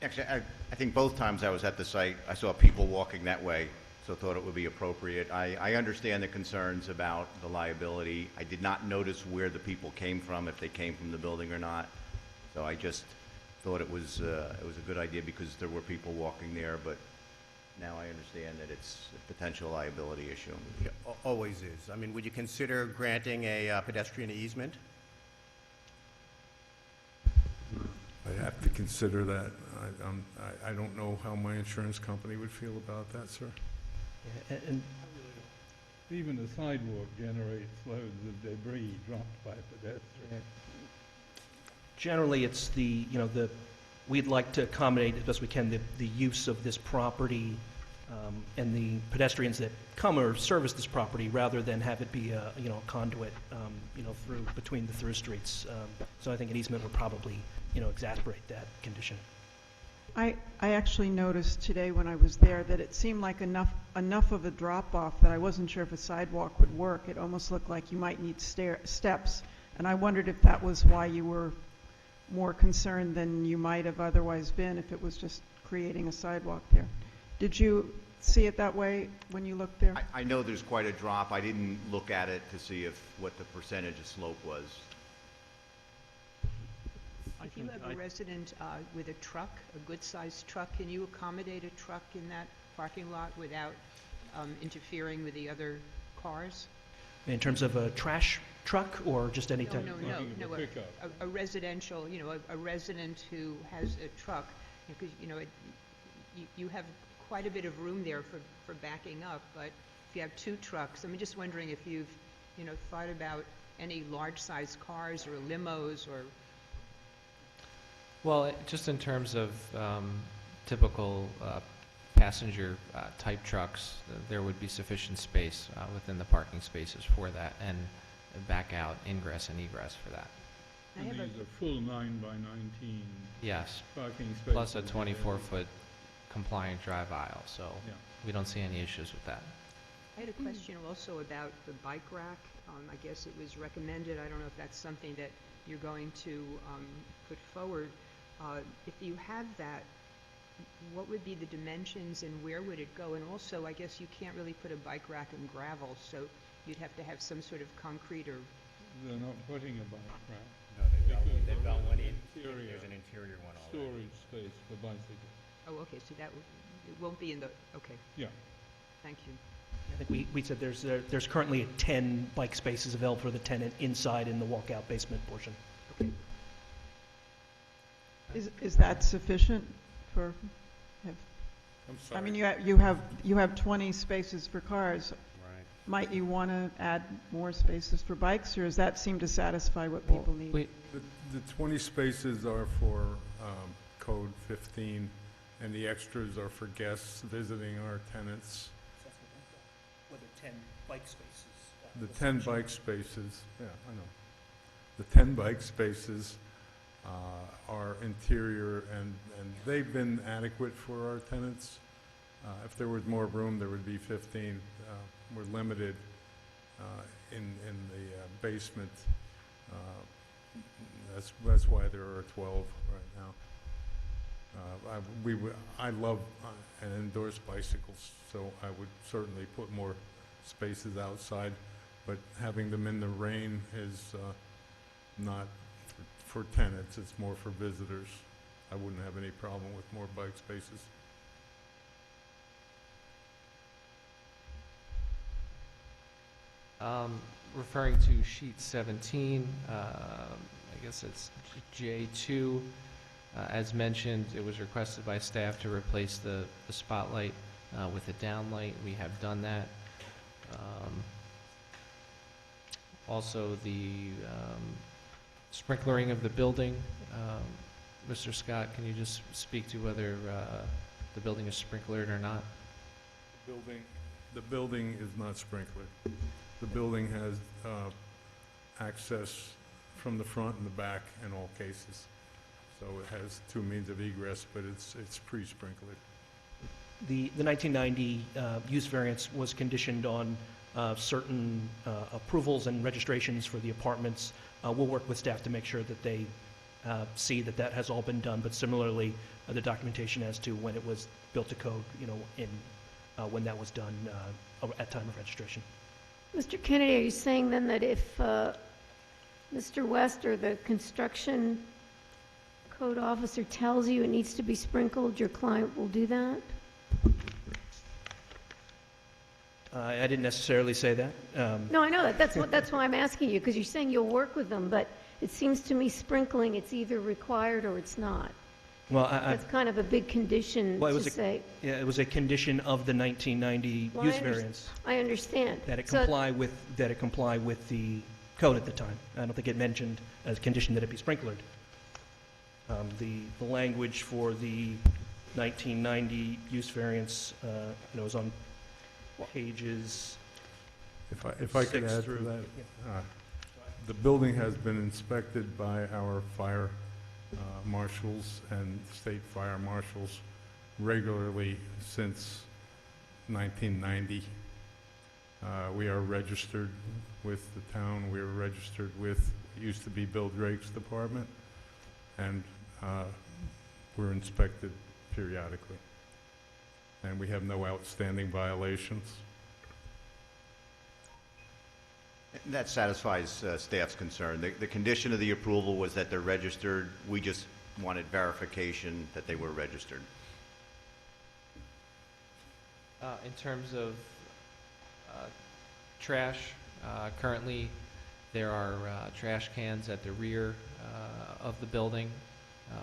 H: Actually, I think both times I was at the site, I saw people walking that way, so thought it would be appropriate. I understand the concerns about the liability. I did not notice where the people came from, if they came from the building or not. So I just thought it was a good idea because there were people walking there, but now I understand that it's a potential liability issue.
E: Yeah, always is. I mean, would you consider granting a pedestrian easement?
J: I have to consider that. I don't know how my insurance company would feel about that, sir.
M: And
A: Even a sidewalk generates loads of debris dropped by pedestrians.
M: generally, it's we'd like to accommodate as best we can the use of this property and the pedestrians that come or service this property rather than have it be a conduit, through between the through streets. So I think an easement would probably, exacerbate that condition.
B: I actually noticed today when I was there that it seemed like enough of a drop-off that I wasn't sure if a sidewalk would work. It almost looked like you might need steps, and I wondered if that was why you were more concerned than you might have otherwise been if it was just creating a sidewalk there. Did you see it that way when you looked there?
H: I know there's quite a drop. I didn't look at it to see what the percentage of slope was.
N: If you have a resident with a truck, a good-sized truck, can you accommodate a truck in that parking lot without interfering with the other cars?
M: In terms of a trash truck or just any type?
N: No, a residential, a resident who has a truck, because, you have quite a bit of room there for backing up, but if you have two trucks, I'm just wondering if you've, thought about any large-sized cars or limos or...
L: Well, just in terms of typical passenger type trucks, there would be sufficient space within the parking spaces for that, and back out ingress and egress for that.
A: And these are full 9 by 19
L: Yes,
A: parking spaces.
L: plus a 24-foot compliant drive aisle, so
A: Yeah.
L: we don't see any issues with that.
N: I had a question also about the bike rack. I guess it was recommended, I don't know if that's something that you're going to put forward. If you have that, what would be the dimensions and where would it go? And also, I guess you can't really put a bike rack in gravel, so you'd have to have some sort of concrete or...
A: They're not putting a bike rack.
E: No, they've got one in.
A: Interior
E: There's an interior one already.
A: storage space for bicycles.
N: Oh, okay, so it won't be in the... Okay,
A: Yeah.
N: thank you.
M: I think we said there's currently 10 bike spaces available for the tenant inside in the walkout basement portion.
N: Okay.
B: Is that sufficient for?
J: I'm sorry.
B: I mean, you have 20 spaces for cars.
E: Right.
B: Might you want to add more spaces for bikes, or does that seem to satisfy what people need?
J: The 20 spaces are for code 15, and the extras are for guests visiting our tenants.
M: Whether 10 bike spaces.
J: The 10 bike spaces, yeah, I know. The 10 bike spaces are interior, and they've been adequate for our tenants. If there was more room, there would be 15. We're limited in the basement. That's why there are 12 right now. I love and endorse bicycles, so I would certainly put more spaces outside, but having them in the rain is not for tenants, it's more for visitors. I wouldn't have any problem with more bike spaces.
L: Referring to sheet 17, I guess it's J2. As mentioned, it was requested by staff to replace the spotlight with a downlight. We have done that. Also, the sprinklering of the building. Mr. Scott, can you just speak to whether the building is sprinklered or not?
J: The building is not sprinklered. The building has access from the front and the back in all cases. So it has two means of egress, but it's pre-sprinklered.
M: The 1990 use variance was conditioned on certain approvals and registrations for the apartments. We'll work with staff to make sure that they see that that has all been done, but similarly, the documentation as to when it was built to code, when that was done at time of registration.
C: Mr. Kennedy, are you saying then that if Mr. West or the construction code officer tells you it needs to be sprinkled, your client will do that?
M: I didn't necessarily say that.
C: No, I know that. That's why I'm asking you, because you're saying you'll work with them, but it seems to me sprinkling, it's either required or it's not.
M: Well,
C: That's kind of a big condition
M: Well, it was
C: to say.
M: Yeah, it was a condition of the 1990
C: Well,
M: use variance
C: I understand.
M: that it
C: So-
M: comply with the code at the time. I don't think it mentioned as a condition that it be sprinklered. The language for the 1990 use variance, is on pages.
J: If I could
M: 6
J: add to
M: through-
J: that, the building has been inspected by our fire marshals and state fire marshals regularly since 1990. We are registered with the town. We are registered with, it used to be Bill Drake's department, and we're inspected periodically. And we have no outstanding violations.
H: That satisfies staff's concern. The condition of the approval was that they're registered. We just wanted verification that they were registered.
L: In terms of trash, currently there are trash cans at the rear of the building,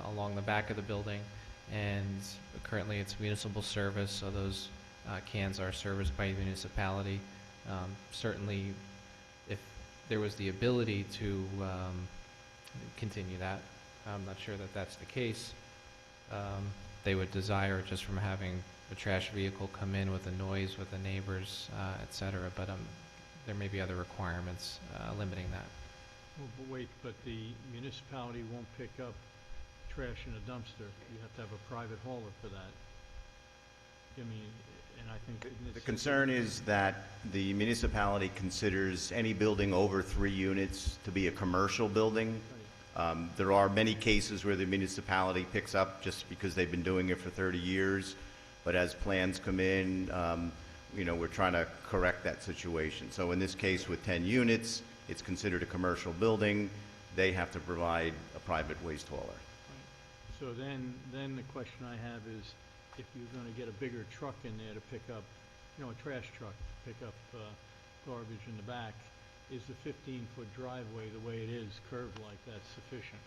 L: along the back of the building, and currently it's municipal service, so those cans are serviced by the municipality. Certainly, if there was the ability to continue that, I'm not sure that that's the case. They would desire just from having a trash vehicle come in with a noise with the neighbors, et cetera, but there may be other requirements limiting that.
O: Well, but wait, but the municipality won't pick up trash in a dumpster. You have to have a private hauler for that. I mean, and I think in this
H: The concern is that the municipality considers any building over 3 units to be a commercial building. There are many cases where the municipality picks up just because they've been doing it for 30 years, but as plans come in, we're trying to correct that situation. So in this case, with 10 units, it's considered a commercial building. They have to provide a private waste hauler.
O: So then the question I have is, if you're going to get a bigger truck in there to pick up, a trash truck, to pick up garbage in the back, is the 15-foot driveway, the way it is, curved like that, sufficient?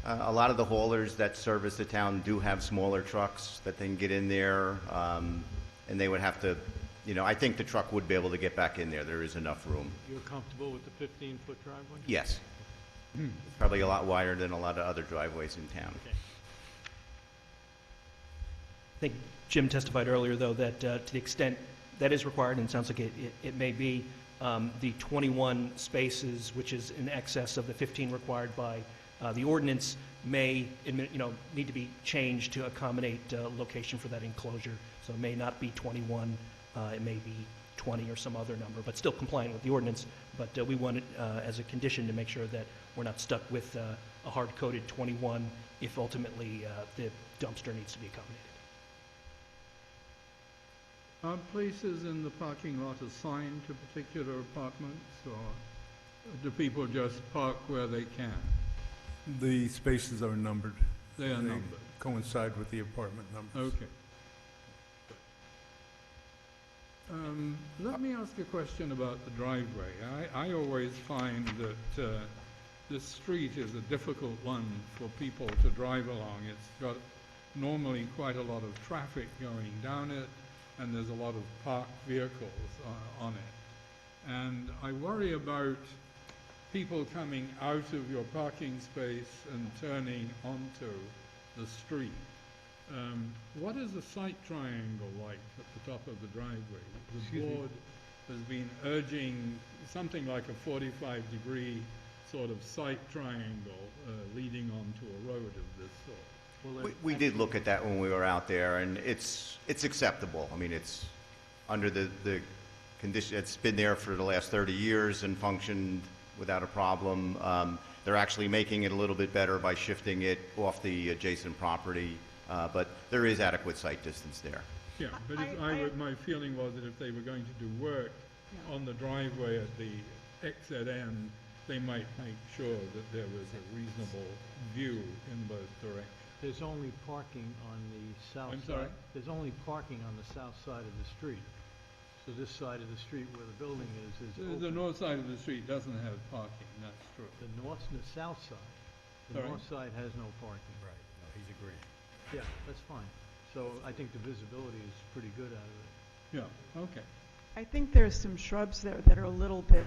H: A lot of the haulers that service the town do have smaller trucks that they can get in there, and they would have to, I think the truck would be able to get back in there. There is enough room.
O: You're comfortable with the 15-foot driveway?
H: Yes. It's probably a lot wider than a lot of other driveways in town.
O: Okay.
M: I think Jim testified earlier, though, that to the extent that is required, and it sounds like it may be, the 21 spaces, which is in excess of the 15 required by the ordinance, may need to be changed to accommodate location for that enclosure. So it may not be 21, it may be 20 or some other number, but still compliant with the ordinance. But we want it as a condition to make sure that we're not stuck with a hard-coded 21 if ultimately the dumpster needs to be accommodated.
A: Are places in the parking lot assigned to particular apartments, or do people just park where they can?
J: The spaces are numbered.
A: They are numbered.
J: Coincide with the apartment numbers.
A: Okay. Let me ask a question about the driveway. I always find that this street is a difficult one for people to drive along. It's got normally quite a lot of traffic going down it, and there's a lot of parked vehicles on it. And I worry about people coming out of your parking space and turning onto the street. What is the sight triangle like at the top of the driveway? The
O: Excuse me?
A: board has been urging something like a 45-degree sort of sight triangle leading onto a road of this sort.
O: Well,
H: We did look at that when we were out there, and it's acceptable. I mean, it's under the condition, it's been there for the last 30 years and functioned without a problem. They're actually making it a little bit better by shifting it off the adjacent property, but there is adequate sight distance there.
A: Yeah, but my feeling was that if they were going to do work on the driveway at the exit end, they might make sure that there was a reasonable view in both directions.
O: There's only parking on the south
A: I'm
O: side.
A: sorry?
O: There's only parking on the south side of the street. So this side of the street where the building is
A: The
O: open.
A: north side of the street doesn't have parking, that's true.
O: The north and the south side. The
A: Sorry?
O: north side has no parking.
D: Right, no, he's agreeing.
O: Yeah, that's fine. So I think the visibility is pretty good out of it.
A: Yeah, okay.
B: I think there's some shrubs there that are a little bit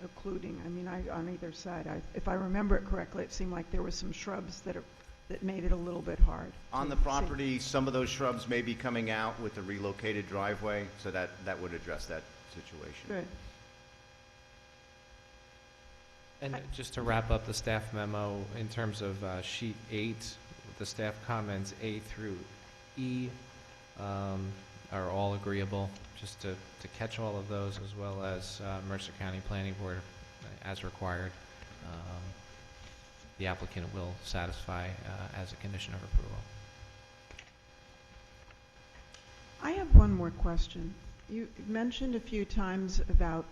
B: occluding. I mean, on either side. If I remember it correctly, it seemed like there were some shrubs that made it a little bit hard.
H: On
B: to
H: the
B: see.
H: property, some of those shrubs may be coming out with the relocated driveway, so that would address that situation.
B: Good.
L: And just to wrap up the staff memo, in terms of sheet 8, the staff comments A through E are all agreeable, just to catch all of those, as well as Mercer County Planning Board, as required. The applicant will satisfy as a condition of approval.
B: I have one more question. You mentioned a few times about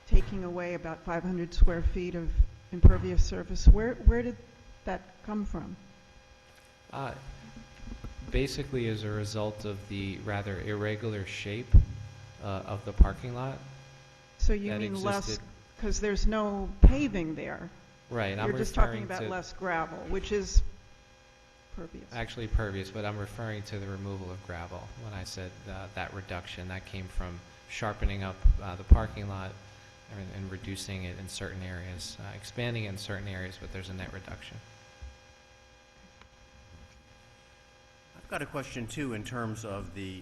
B: taking away about 500 square feet of impervious surface. Where did that come from?
L: Basically, as a result of the rather irregular shape of the parking lot.
B: So you
L: that
B: mean less,
L: existed.
B: because there's no paving there.
L: Right, I'm
B: You're just talking
L: referring
B: about
L: to
B: less gravel, which is pervious.
L: actually pervious, but I'm referring to the removal of gravel. When I said that reduction, that came from sharpening up the parking lot and reducing it in certain areas, expanding it in certain areas, but there's a net reduction.
E: I've got a question too in terms of the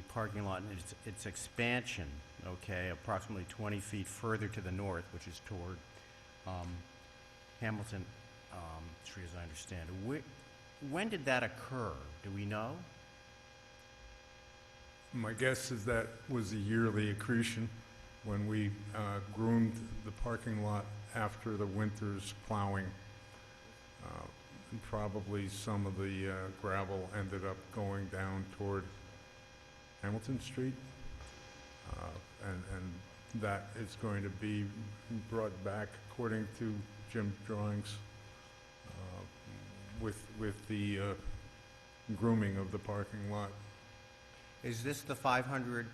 E: parking lot and its expansion, okay, approximately 20 feet further to the north, which is toward Hamilton Street, as I understand it. When did that occur? Do we know?
J: My guess is that was a yearly accretion when we groomed the parking lot after the winter's plowing. And probably some of the gravel ended up going down toward Hamilton Street. And that is going to be brought back according to Jim's drawings with the grooming of the parking lot.
E: Is this the 500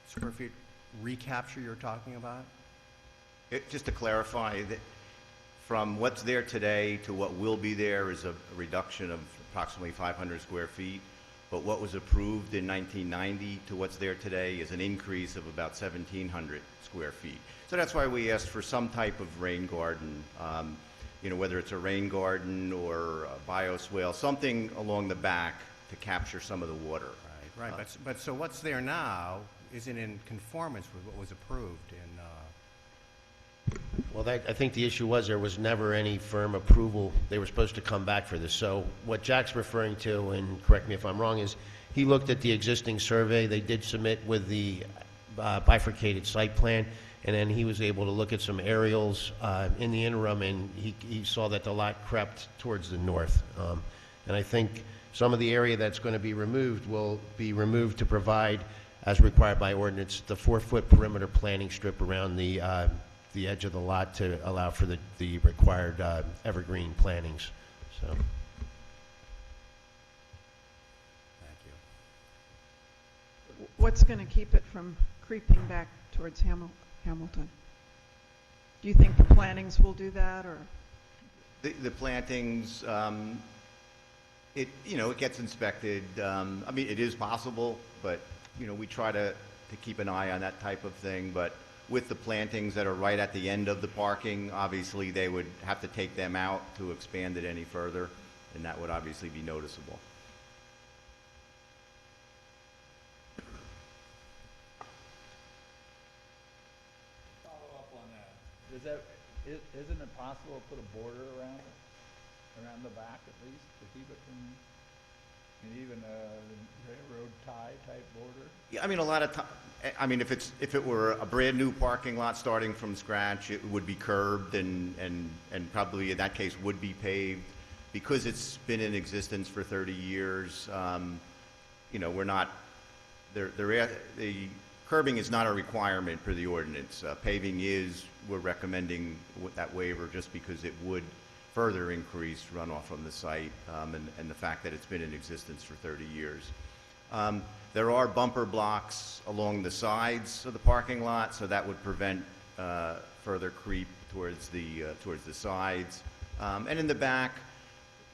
E: square feet recapture you're talking about?
H: Just to clarify, that from what's there today to what will be there is a reduction of approximately 500 square feet, but what was approved in 1990 to what's there today is an increase of about 1,700 square feet. So that's why we asked for some type of rain garden, whether it's a rain garden or a bioswale, something along the back to capture some of the water.
E: Right, but so what's there now isn't in conformance with what was approved in...
P: Well, I think the issue was there was never any firm approval. They were supposed to come back for this. So what Jack's referring to, and correct me if I'm wrong, is he looked at the existing survey. They did submit with the bifurcated site plan, and then he was able to look at some aerials in the interim, and he saw that the lot crept towards the north. And I think some of the area that's going to be removed will be removed to provide, as required by ordinance, the 4-foot perimeter planting strip around the edge of the lot to allow for the required evergreen plantings. So.
E: Thank you.
B: What's going to keep it from creeping back towards Hamilton? Do you think the plantings will do that, or?
H: The plantings, it gets inspected. I mean, it is possible, but we try to keep an eye on that type of thing, but with the plantings that are right at the end of the parking, obviously they would have to take them out to expand it any further, and that would obviously be noticeable.
Q: Follow up on that. Isn't it possible to put a border around the back at least, to keep it from, and even a railroad tie type border?
H: Yeah, I mean, a lot of time, if it were a brand-new parking lot starting from scratch, it would be curbed and probably in that case would be paved. Because it's been in existence for 30 years, we're not, the curbing is not a requirement for the ordinance. Paving is, we're recommending that waiver just because it would further increase runoff from the site, and the fact that it's been in existence for 30 years. There are bumper blocks along the sides of the parking lot, so that would prevent further creep towards the sides. And in the back,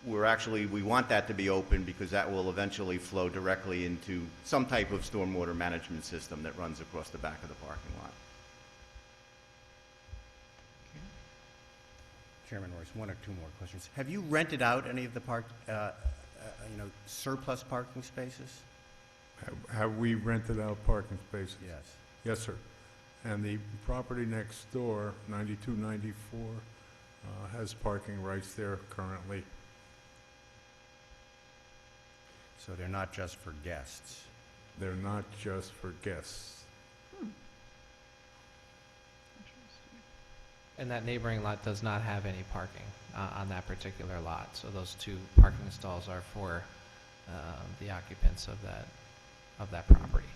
H: we want that to be open because that will eventually flow directly into some type of stormwater management system that runs across the back of the parking lot.
E: Chairman Royce, one or two more questions. Have you rented out any of the surplus parking spaces?
J: Have we rented out parking spaces?
E: Yes.
J: Yes, sir. And the property next door, 9294, has parking rights there currently.
E: So they're not just for guests?
J: They're not just for guests.
L: And that neighboring lot does not have any parking on that particular lot. So those 2 parking stalls are for the occupants of that property.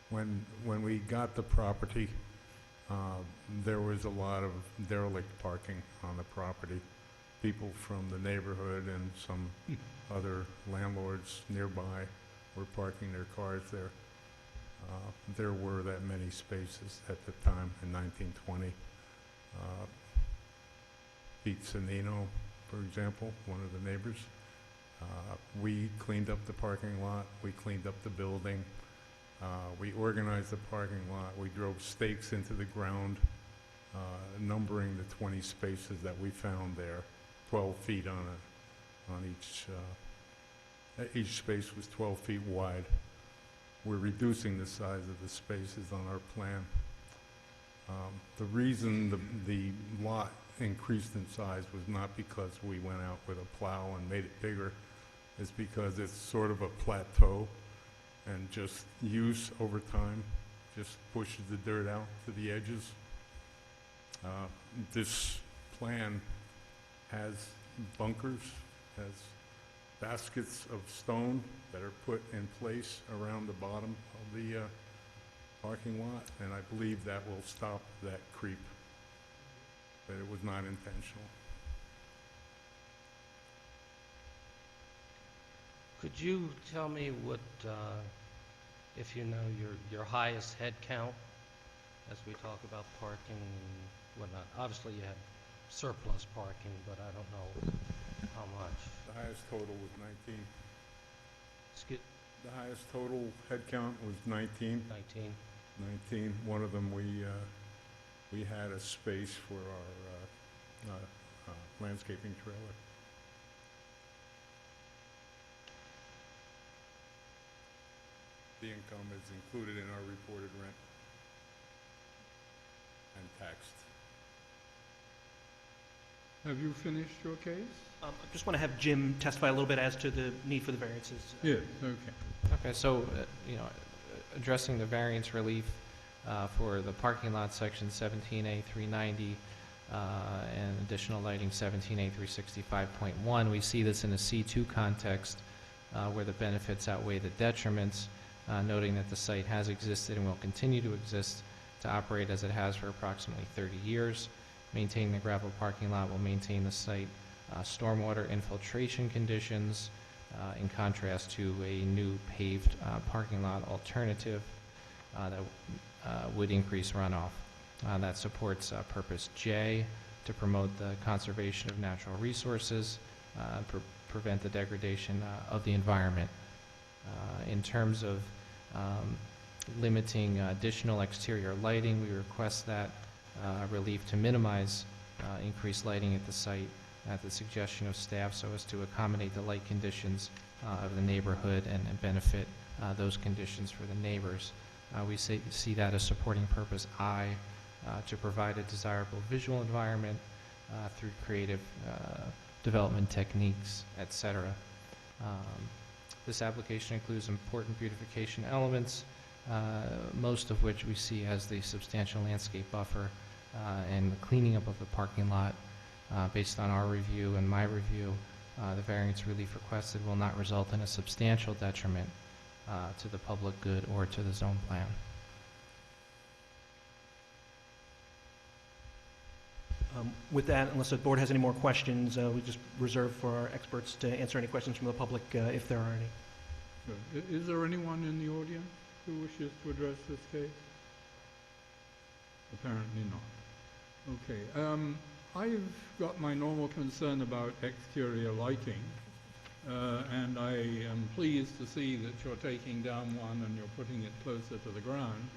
J: When we got the property, there was a lot of derelict parking on the property. People from the neighborhood and some other landlords nearby were parking their cars there. There were that many spaces at the time in 1920. Pete Sanino, for example, one of the neighbors, we cleaned up the parking lot, we cleaned up the building, we organized the parking lot, we drove stakes into the ground, numbering the 20 spaces that we found there, 12 feet on each space was 12 feet wide. We're reducing the size of the spaces on our plan. The reason the lot increased in size was not because we went out with a plow and made it bigger. It's because it's sort of a plateau, and just use over time just pushes the dirt out to the edges. This plan has bunkers, has baskets of stone that are put in place around the bottom of the parking lot, and I believe that will stop that creep, but it was not intentional.
R: Could you tell me what, if you know your highest head count as we talk about parking and whatnot? Obviously you have surplus parking, but I don't know how much.
J: The highest total was 19. The highest total head count was 19. 19. One of them, we had a space for our landscaping trailer. The income is included in our reported rent and taxed.
A: Have you finished your case?
M: I just want to have Jim testify a little bit as to the need for the variances.
A: Yes, okay.
L: Okay, so, addressing the variance relief for the parking lot, section 17A 390, and additional lighting, 17A 365.1, we see this in a C2 context where the benefits outweigh the detriments, noting that the site has existed and will continue to exist to operate as it has for approximately 30 years. Maintaining the gravel parking lot will maintain the site stormwater infiltration conditions, in contrast to a new paved parking lot alternative that would increase runoff. That supports Purpose J, to promote the conservation of natural resources, prevent the degradation of the environment. In terms of limiting additional exterior lighting, we request that relief to minimize increased lighting at the site at the suggestion of staff so as to accommodate the light conditions of the neighborhood and benefit those conditions for the neighbors. We see that as supporting purpose I, to provide a desirable visual environment through creative development techniques, etc. This application includes important beautification elements, most of which we see as the substantial landscape buffer and the cleaning up of the parking lot. Based on our review and my review, the variance relief requested will not result in a substantial detriment to the public good or to the zone plan.
M: With that, unless the board has any more questions, we just reserve for our experts to answer any questions from the public if there are any.
A: Good. Is there anyone in the audience who wishes to address this case? Apparently not. Okay. I've got my normal concern about exterior lighting, and I am pleased to see that you're taking down one and you're putting it closer to the ground.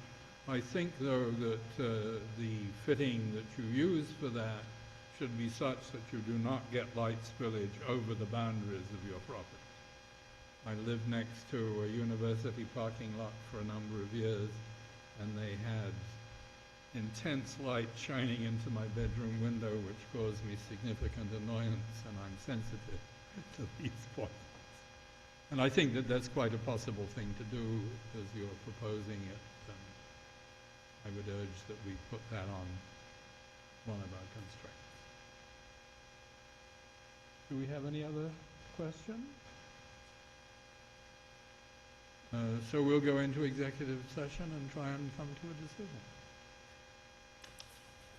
A: I think, though, that the fitting that you use for that should be such that you do not get light spillage over the boundaries of your property. I lived next to a university parking lot for a number of years, and they had intense light shining into my bedroom window, which caused me significant annoyance, and I'm sensitive to these points. And I think that that's quite a possible thing to do as you're proposing it. I would urge that we put that on one of our constraints. Do we have any other questions? So we'll go into executive session and try and come to a decision.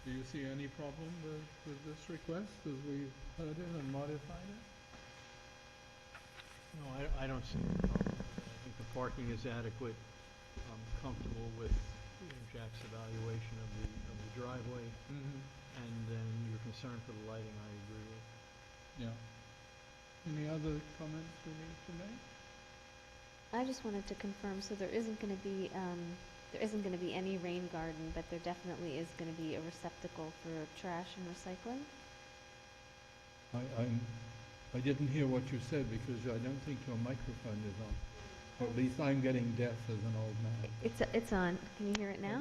A: Do you see any problem with this request as we heard it and modified it?
O: No, I don't see a problem. I think the parking is adequate. I'm comfortable with Jack's evaluation of the driveway, and then your concern for the lighting, I agree with.
A: Yeah. Any other comments we need to make?
S: I just wanted to confirm, so there isn't going to be any rain garden, but there definitely is going to be a receptacle for trash and recycling?
A: I didn't hear what you said because I don't think your microphone is on. Or at least I'm getting deaf as an old man.
S: It's on. Can you hear it now?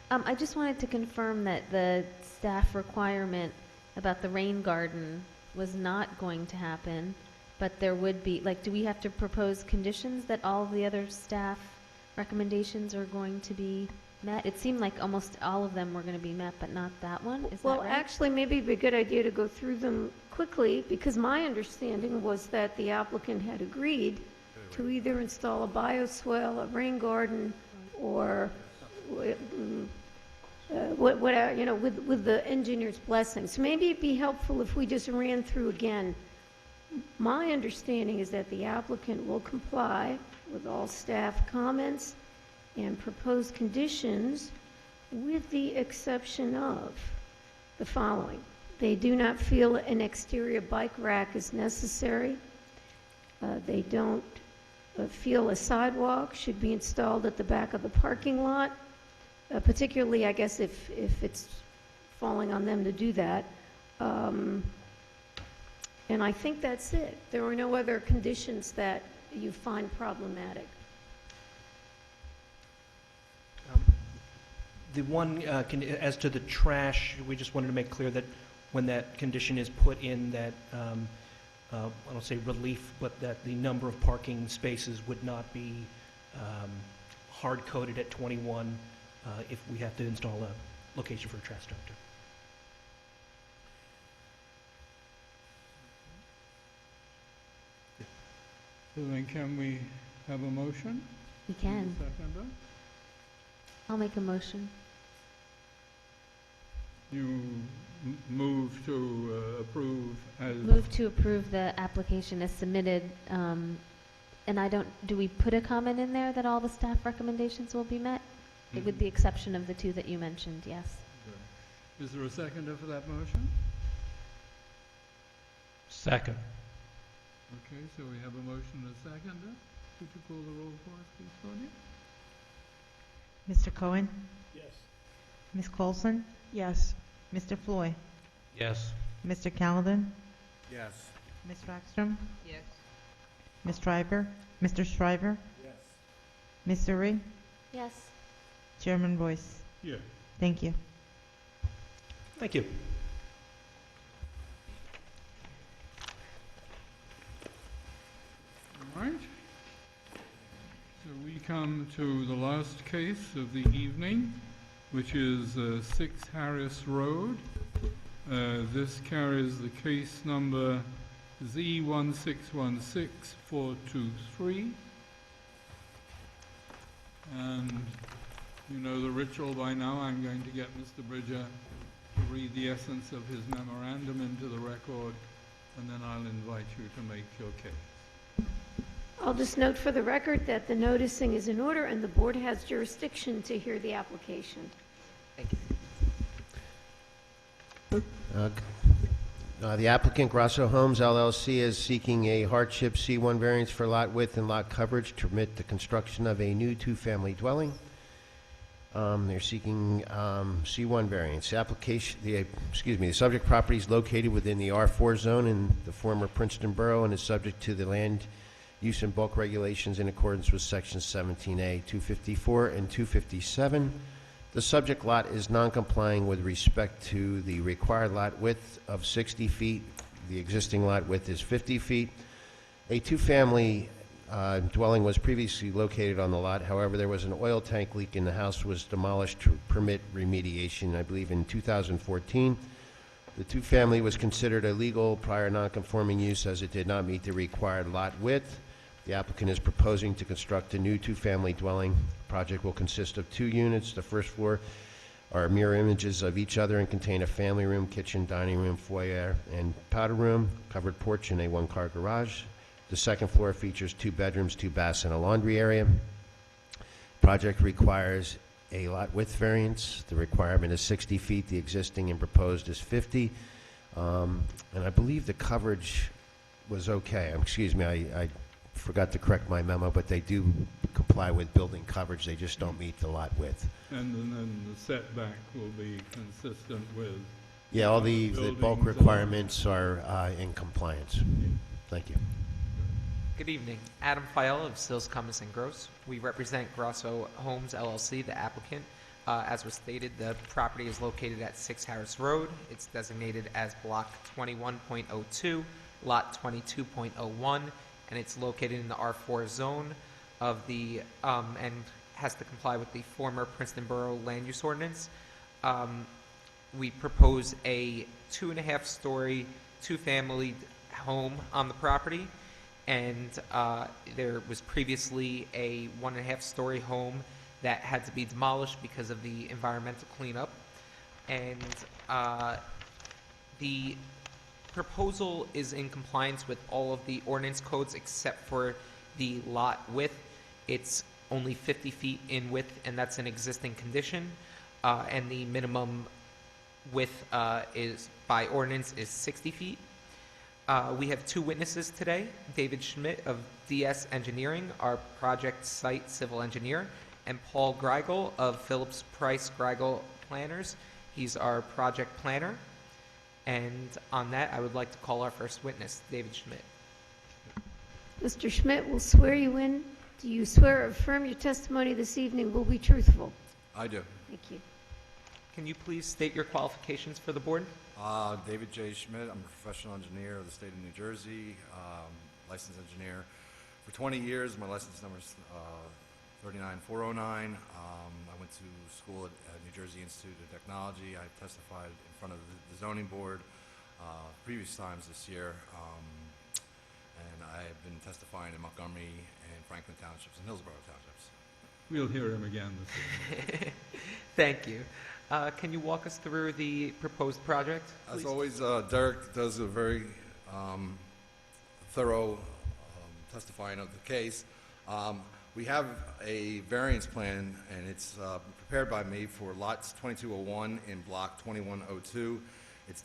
A: Okay.
S: I just wanted to confirm that the staff requirement about the rain garden was not going to happen, but there would be, like, do we have to propose conditions that all of the other staff recommendations are going to be met? It seemed like almost all of them were going to be met, but not that one. Is
C: Well,
S: that right?
C: actually, maybe it'd be a good idea to go through them quickly, because my understanding was that the applicant had agreed to either install a bioswale, a rain garden, or whatever, you know, with the engineer's blessing. So maybe it'd be helpful if we just ran through again. My understanding is that the applicant will comply with all staff comments and proposed conditions, with the exception of the following. They do not feel an exterior bike rack is necessary. They don't feel a sidewalk should be installed at the back of the parking lot, particularly, I guess, if it's falling on them to do that. And I think that's it. There are no other conditions that you find problematic.
M: The one, as to the trash, we just wanted to make clear that when that condition is put in, that, I don't say relief, but that the number of parking spaces would not be hard-coded at 21 if we have to install a location for a trash dumpster.
A: So then can we have a motion?
S: We can.
A: Seconder?
S: I'll make a motion.
A: You move to approve as...
S: Move to approve the application as submitted, and do we put a comment in there that all the staff recommendations will be met? With the exception of the two that you mentioned, yes.
A: Is there a seconder for that motion?
R: Second.
A: Okay, so we have a motion and a seconder. you to call the roll for us, please, Sonia?
K: Mr. Cohen?
J: Yes.
K: Ms. Coulson?
B: Yes.
K: Mr. Floyd?
R: Yes.
K: Mr. Callahan?
J: Yes.
K: Ms. Rackstrom?
N: Yes.
K: Ms. Shriver? Mr. Shriver?
J: Yes.
K: Ms. Suri?
S: Yes.
K: Chairman Royce?
A: Yes.
K: Thank you.
M: Thank you.
A: All right. So we come to the last case of the evening, which is 6 Harris Road. This carries the case number Z1616423. And you know the ritual by now. I'm going to get Mr. Bridger to read the essence of his memorandum into the record, and then I'll invite you to make your case.
C: I'll just note for the record that the noticing is in order and the board has jurisdiction to hear the application.
E: The applicant, Grosso Homes LLC, is seeking a hardship C1 variance for lot width and lot coverage to permit the construction of a new two-family dwelling. They're seeking C1 variance. The subject property is located within the R4 zone in the former Princeton Borough and is subject to the land use and bulk regulations in accordance with sections 17A, 254, and 257. The subject lot is non-complying with respect to the required lot width of 60 feet. The existing lot width is 50 feet. A two-family dwelling was previously located on the lot. However, there was an oil tank leak and the house was demolished to permit remediation, I believe, in 2014. The two-family was considered a legal prior non-conforming use as it did not meet the required lot width. The applicant is proposing to construct a new two-family dwelling. The project will consist of 2 units. The first floor are mirror images of each other and contain a family room, kitchen, dining room, foyer, and powder room, covered porch, and a 1-car garage. The second floor features 2 bedrooms, 2 baths, and a laundry area. Project requires a lot width variance. The requirement is 60 feet. The existing and proposed is 50. And I believe the coverage was okay. Excuse me, I forgot to correct my memo, but they do comply with building coverage. They just don't meet the lot width.
A: And then the setback will be consistent with...
E: Yeah, all the bulk
A: buildings
E: requirements are in compliance. Thank you.
T: Good evening. Adam Fiala of Sills, Cummins & Gross. We represent Grosso Homes LLC, the applicant. As was stated, the property is located at 6 Harris Road. It's designated as Block 21.02, Lot 22.01, and it's located in the R4 zone of the, and has to comply with the former Princeton Borough Land Use Ordinance. We propose a 2.5-story, two-family home on the property, and there was previously a 1.5-story home that had to be demolished because of the environmental cleanup. And the proposal is in compliance with all of the ordinance codes except for the lot width. It's only 50 feet in width, and that's an existing condition. And the minimum width is, by ordinance, is 60 feet. We have 2 witnesses today, David Schmidt of DS Engineering, our project site civil engineer, and Paul Greigel of Phillips Price Greigel Planners. He's our project planner. And on that, I would like to call our first witness, David Schmidt.
C: Mr. Schmidt, will swear you in. Do you swear or affirm your testimony this evening will be truthful?
U: I do.
C: Thank you.
T: Can you please state your qualifications for the board?
U: David J. Schmidt. I'm a professional engineer of the state of New Jersey, licensed engineer for 20 years. My license number is 39409. I went to school at New Jersey Institute of Technology. I testified in front of the zoning board previous times this year, and I've been testifying in Montgomery and Franklin Townships and Hillsborough Townships.
A: We'll hear him again this evening.
T: Thank you. Can you walk us through the proposed project, please?
U: As always, Derek does a very thorough testifying of the case. We have a variance plan, and it's prepared by me for lots 2201 in block 2102. It's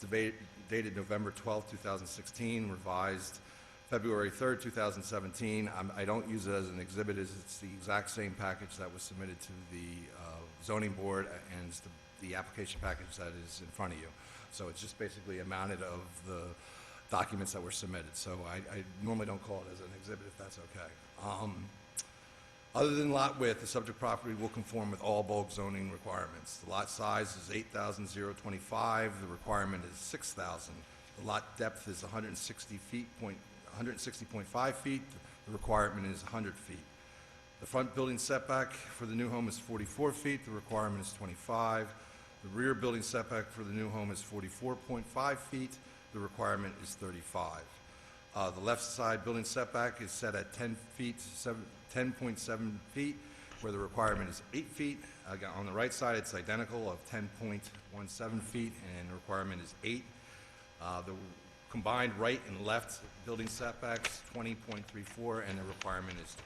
U: dated November 12, 2016, revised February 3rd, 2017. I don't use it as an exhibit, as it's the exact same package that was submitted to the zoning board and it's the application package that is in front of you. So it's just basically a mounted of the documents that were submitted. So I normally don't call it as an exhibit if that's okay. Other than lot width, the subject property will conform with all bulk zoning requirements. The lot size is 8,025. The requirement is 6,000. The lot depth is 160.5 feet. The requirement is 100 feet. The front building setback for the new home is 44 feet. The requirement is 25. The rear building setback for the new home is 44.5 feet. The requirement is 35. The left side building setback is set at 10 feet, 10.7 feet, where the requirement is 8 feet. Again, on the right side, it's identical of 10.17 feet, and the requirement is 8. The combined right and left building setbacks, 20.34, and the requirement is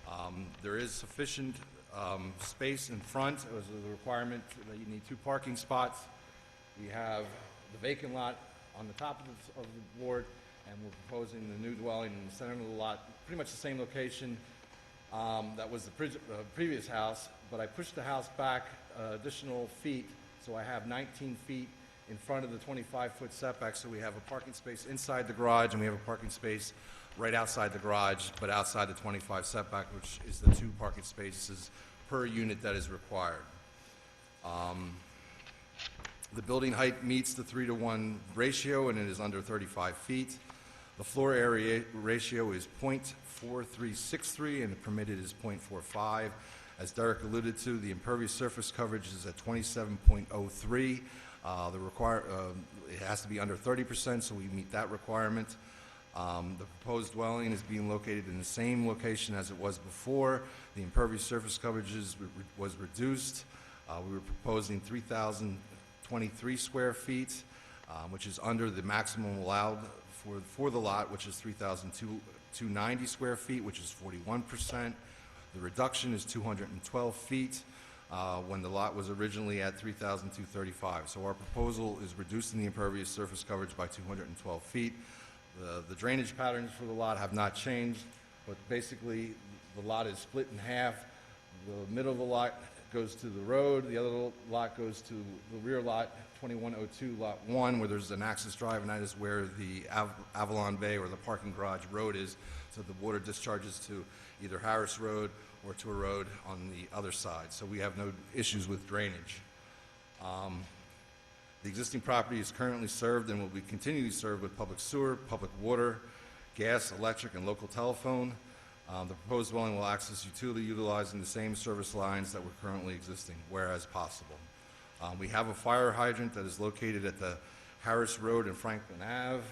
U: 20. There is sufficient space in front as a requirement that you need 2 parking spots. We have the vacant lot on the top of the board, and we're proposing the new dwelling in the center of the lot, pretty much the same location that was the previous house, but I pushed the house back additional feet, so I have 19 feet in front of the 25-foot setback, so we have a parking space inside the garage, and we have a parking space right outside the garage, but outside the 25 setback, which is the 2 parking spaces per unit that is required. The building height meets the 3-to-1 ratio, and it is under 35 feet. The floor area ratio is .4363, and the permitted is .45. As Derek alluded to, the impervious surface coverage is at 27.03. It has to be under 30%, so we meet that requirement. The proposed dwelling is being located in the same location as it was before. The impervious surface coverage was reduced. We were proposing 3,023 square feet, which is under the maximum allowed for the lot, which is 3,290 square feet, which is 41%. The reduction is 212 feet when the lot was originally at 3,235. So our proposal is reducing the impervious surface coverage by 212 feet. The drainage patterns for the lot have not changed, but basically the lot is split in half. The middle of the lot goes to the road, the other lot goes to the rear lot, 2102 Lot 1, where there's an access drive, and that is where the Avalon Bay or the parking garage road is, so the water discharges to either Harris Road or to a road on the other side. So we have no issues with drainage. The existing property is currently served and will be continually served with public sewer, public water, gas, electric, and local telephone. The proposed dwelling will access utility utilizing the same service lines that were currently existing, whereas possible. We have a fire hydrant that is located at the Harris Road and Franklin Ave.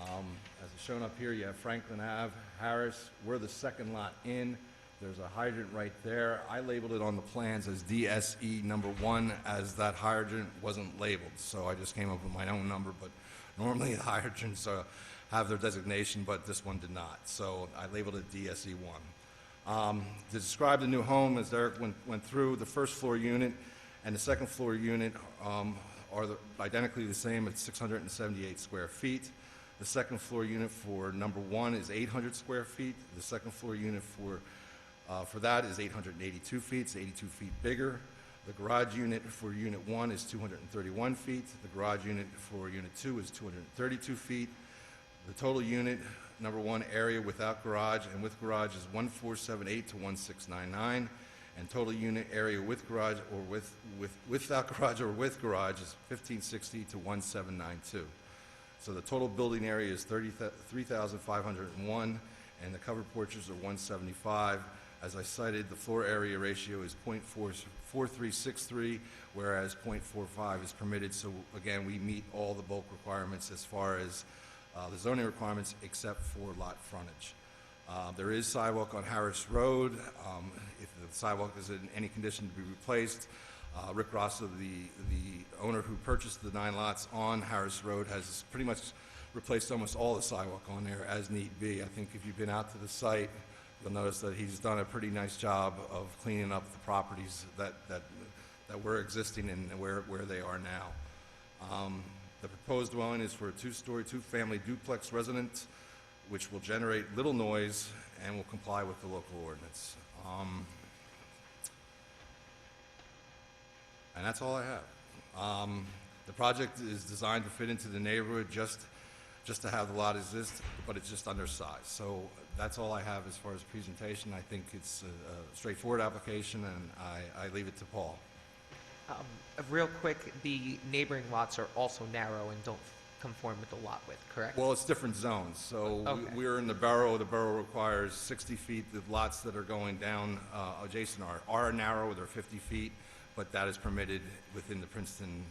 U: As is shown up here, you have Franklin Ave, Harris. We're the second lot in. There's a hydrant right there. I labeled it on the plans as DSE number 1, as that hydrant wasn't labeled. So I just came up with my own number, but normally the hydrants have their designation, but this one did not. So I labeled it DSE 1. To describe the new home, as Eric went through, the first floor unit and the second floor unit are identically the same at 678 square feet. The second floor unit for number 1 is 800 square feet. The second floor unit for that is 882 feet. It's 82 feet bigger. The garage unit for unit 1 is 231 feet. The garage unit for unit 2 is 232 feet. The total unit, number 1 area without garage and with garage is 1478 to 1699. And total unit area with garage or without garage or with garage is 1560 to 1792. So the total building area is 3,501, and the covered porches are 175. As I cited, the floor area ratio is .4363, whereas .45 is permitted. So again, we meet all the bulk requirements as far as the zoning requirements, except for lot frontage. There is sidewalk on Harris Road. If the sidewalk is in any condition to be replaced, Rick Rosso, the owner who purchased the 9 lots on Harris Road, has pretty much replaced almost all the sidewalk on there as need be. I think if you've been out to the site, you'll notice that he's done a pretty nice job of cleaning up the properties that were existing and where they are now. The proposed dwelling is for a 2-story, 2-family duplex residence which will generate little noise and will comply with the local ordinance. And that's all I have. The project is designed to fit into the neighborhood just to have the lot exist, but it's just undersized. So that's all I have as far as presentation. I think it's a straightforward application, and I leave it to Paul.
T: Real quick, the neighboring lots are also narrow and don't conform with the lot width, correct?
U: Well, it's different zones. So
T: Okay.
U: we're in the borough. The borough requires 60 feet. The lots that are going down adjacent are narrow. They're 50 feet, but that is permitted within the Princeton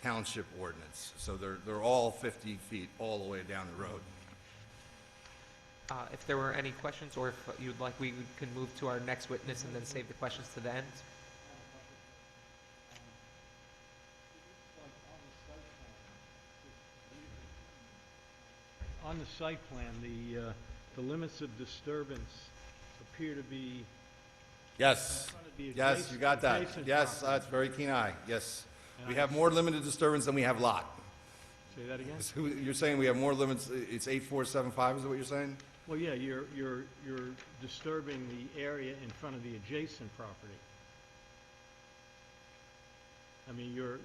U: Township ordinance. So they're all 50 feet all the way down the road.
T: If there were any questions, or if you'd like, we can move to our next witness and then save the questions to the end.
O: On the site plan, the limits of disturbance appear to be
U: Yes.
O: in front of the
U: Yes,
O: adjacent-
U: you got that.
O: adjacent
U: Yes,
O: property.
U: that's very keen eye. Yes.
O: And
U: We
O: I
U: have more limited disturbance than we have lot.
O: Say that again?
U: So you're saying we have more limits, it's 8475, is that what you're saying?
O: Well, yeah, you're disturbing the area in front of the adjacent property. I mean, your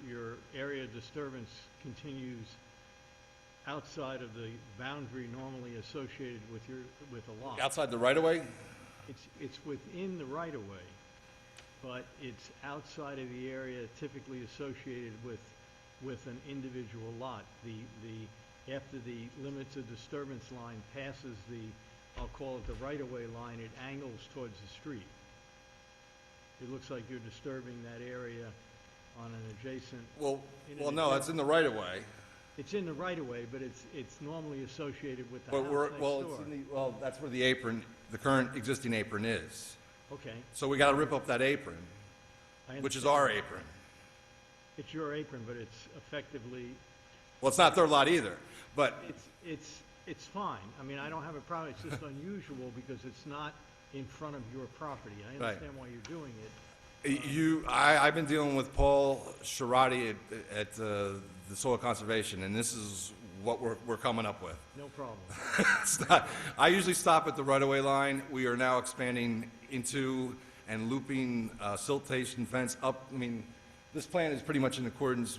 O: area of disturbance continues outside of the boundary normally associated with a lot.
U: Outside the right-of-way?
O: It's within the right-of-way, but it's outside of the area typically associated with an individual lot. After the limits of disturbance line passes I'll call it the right-of-way line, it angles towards the street. It looks like you're disturbing that area on an adjacent.
U: Well,
O: in an
U: no, it's in the right-of-way.
O: It's in the right-of-way, but it's normally associated with the
U: But
O: house next door.
U: well, that's where the apron, the current existing apron is.
O: Okay.
U: So we gotta rip up that apron,
O: I
U: which is
O: understand.
U: our apron.
O: It's your apron, but it's effectively,
U: Well, it's not their lot either, but
O: it's fine. I mean, I don't have a problem. It's just unusual because it's not in front of your property. I
U: Right.
O: understand why you're doing it.
U: I've been dealing with Paul Sharati at the Soil Conservation, and this is what we're coming up with.
O: No problem.
U: It's not, I usually stop at the right-of-way line. We are now expanding into and looping siltation fence up. I mean, this plan is pretty much in accordance,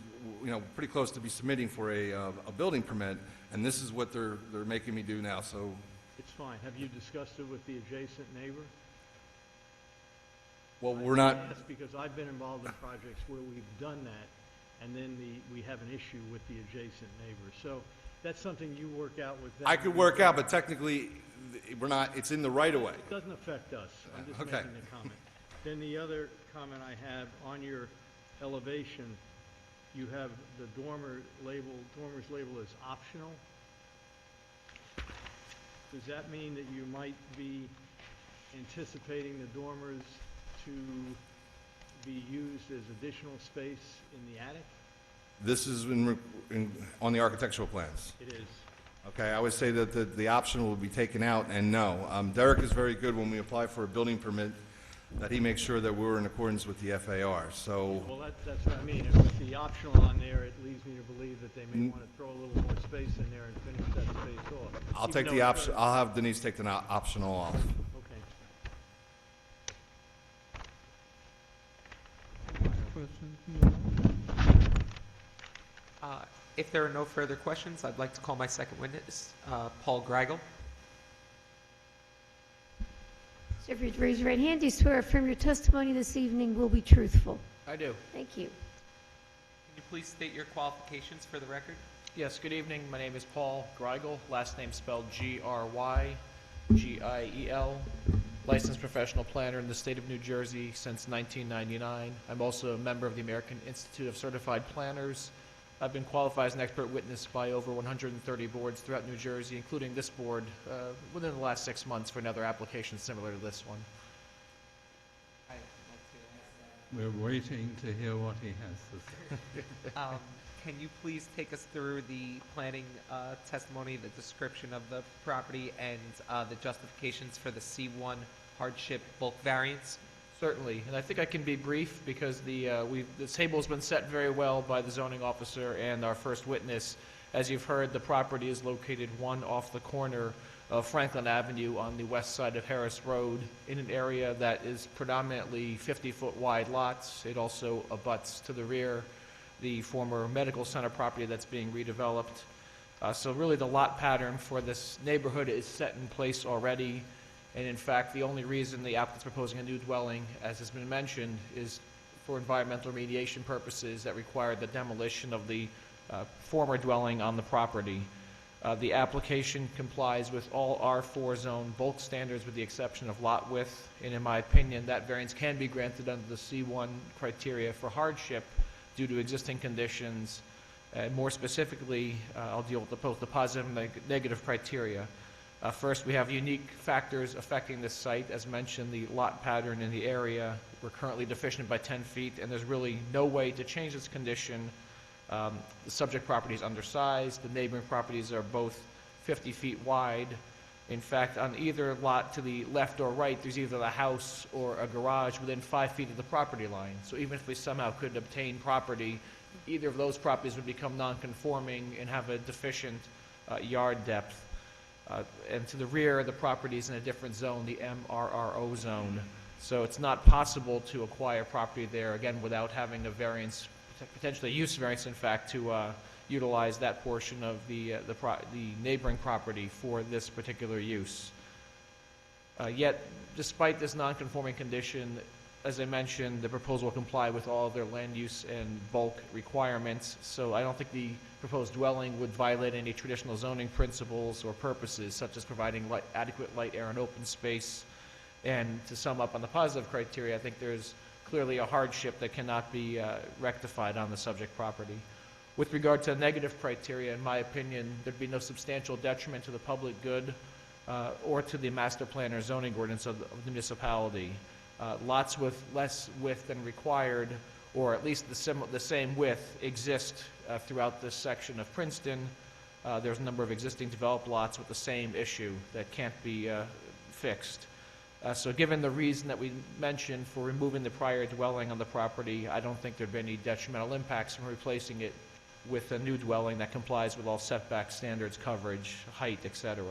U: pretty close to be submitting for a building permit, and this is what they're making me do now, so.
O: It's fine. Have you discussed it with the adjacent neighbor?
U: Well, we're not,
O: I ask because I've been involved in projects where we've done that, and then we have an issue with the adjacent neighbor. So that's something you work out with them.
U: I could work out, but technically, we're not, it's in the right-of-way.
O: It doesn't affect us. I'm just
U: Okay.
O: making the comment. Then the other comment I have, on your elevation, you have the dormer's label as optional. Does that mean that you might be anticipating the dormers to be used as additional space in the attic?
U: This is on the architectural plans.
O: It is.
U: Okay, I would say that the option will be taken out, and no. Derek is very good when we apply for a building permit, that he makes sure that we're in accordance with the FAR, so.
O: Well, that's what I mean. And with the optional on there, it leads me to believe that they may want to throw a little more space in there and finish that space off.
U: I'll
O: Even
U: take
O: though
U: the
O: it's
U: option, I'll have Denise take the optional off.
O: Okay.
T: If there are no further questions, I'd like to call my second witness, Paul Greigel.
C: Sir, if you'd raise your right hand, do you swear affirm your testimony this evening will be truthful?
M: I do.
C: Thank you.
T: Can you please state your qualifications for the record?
M: Yes, good evening. My name is Paul Greigel, last name spelled Grygiel. Licensed professional planner in the state of New Jersey since 1999. I'm also a member of the American Institute of Certified Planners. I've been qualified as an expert witness by over 130 boards throughout New Jersey, including this board, within the last 6 months for another application similar to this one.
A: We're waiting to hear what he has to say.
T: Can you please take us through the planning testimony, the description of the property, and the justifications for the C1 hardship bulk variance?
M: Certainly, and I think I can be brief because the table's been set very well by the zoning officer and our first witness. As you've heard, the property is located one off the corner
F: of Franklin Avenue on the west side of Harris Road in an area that is predominantly 50-foot wide lots. It also abuts to the rear the former medical center property that's being redeveloped. So really the lot pattern for this neighborhood is set in place already. And in fact, the only reason the applicant's proposing a new dwelling, as has been mentioned, is for environmental remediation purposes that require the demolition of the former dwelling on the property. The application complies with all R4 zone bulk standards with the exception of lot width, and in my opinion, that variance can be granted under the C1 criteria for hardship due to existing conditions. More specifically, I'll deal with both the positive and negative criteria. First, we have unique factors affecting this site. As mentioned, the lot pattern in the area, we're currently deficient by 10 feet, and there's really no way to change this condition. The subject property is undersized. The neighboring properties are both 50 feet wide. In fact, on either lot to the left or right, there's either a house or a garage within 5 feet of the property line. So even if we somehow could obtain property, either of those properties would become non-conforming and have a deficient yard depth. And to the rear, the property is in a different zone, the MRRO zone. So it's not possible to acquire property there, again, without having a variance, potentially a use variance, in fact, to utilize that portion of the neighboring property for this particular use. Yet, despite this non-conforming condition, as I mentioned, the proposal will comply with all of their land use and bulk requirements, so I don't think the proposed dwelling would violate any traditional zoning principles or purposes, such as providing adequate light, air, and open space. And to sum up on the positive criteria, I think there's clearly a hardship that cannot be rectified on the subject property. With regard to negative criteria, in my opinion, there'd be no substantial detriment to the public good or to the master plan or zoning ordinance of the municipality. Lots with less width than required, or at least the same width, exist throughout this section of Princeton. There's a number of existing developed lots with the same issue that can't be fixed. So given the reason that we mentioned for removing the prior dwelling on the property, I don't think there'd be any detrimental impacts from replacing it with a new dwelling that complies with all setback standards, coverage, height, etc.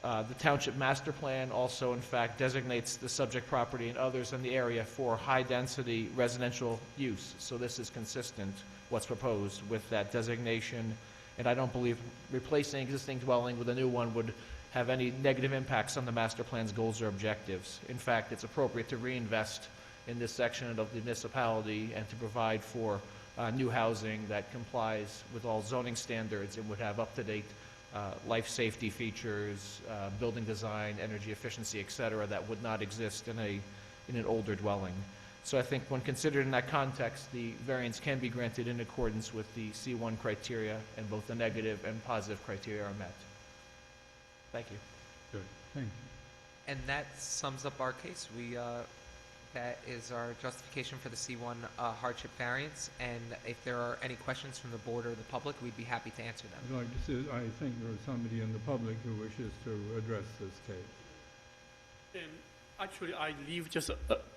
F: The Township Master Plan also, in fact, designates the subject property and others in the area for high-density residential use. So this is consistent, what's proposed, with that designation. And I don't believe replacing an existing dwelling with a new one would have any negative impacts on the master plan's goals or objectives. In fact, it's appropriate to reinvest in this section of the municipality and to provide for new housing that complies with all zoning standards and would have up-to-date life safety features, building design, energy efficiency, et cetera, that would not exist in an older dwelling. So I think when considered in that context, the variance can be granted in accordance with the C1 criteria, and both the negative and positive criteria are met. Thank you.
A: Good, thank you.
T: And that sums up our case. That is our justification for the C1 hardship variance, and if there are any questions from the board or the public, we'd be happy to answer them.
A: I'd like to see, I think there is somebody in the public who wishes to address this case.
V: Actually, I live just,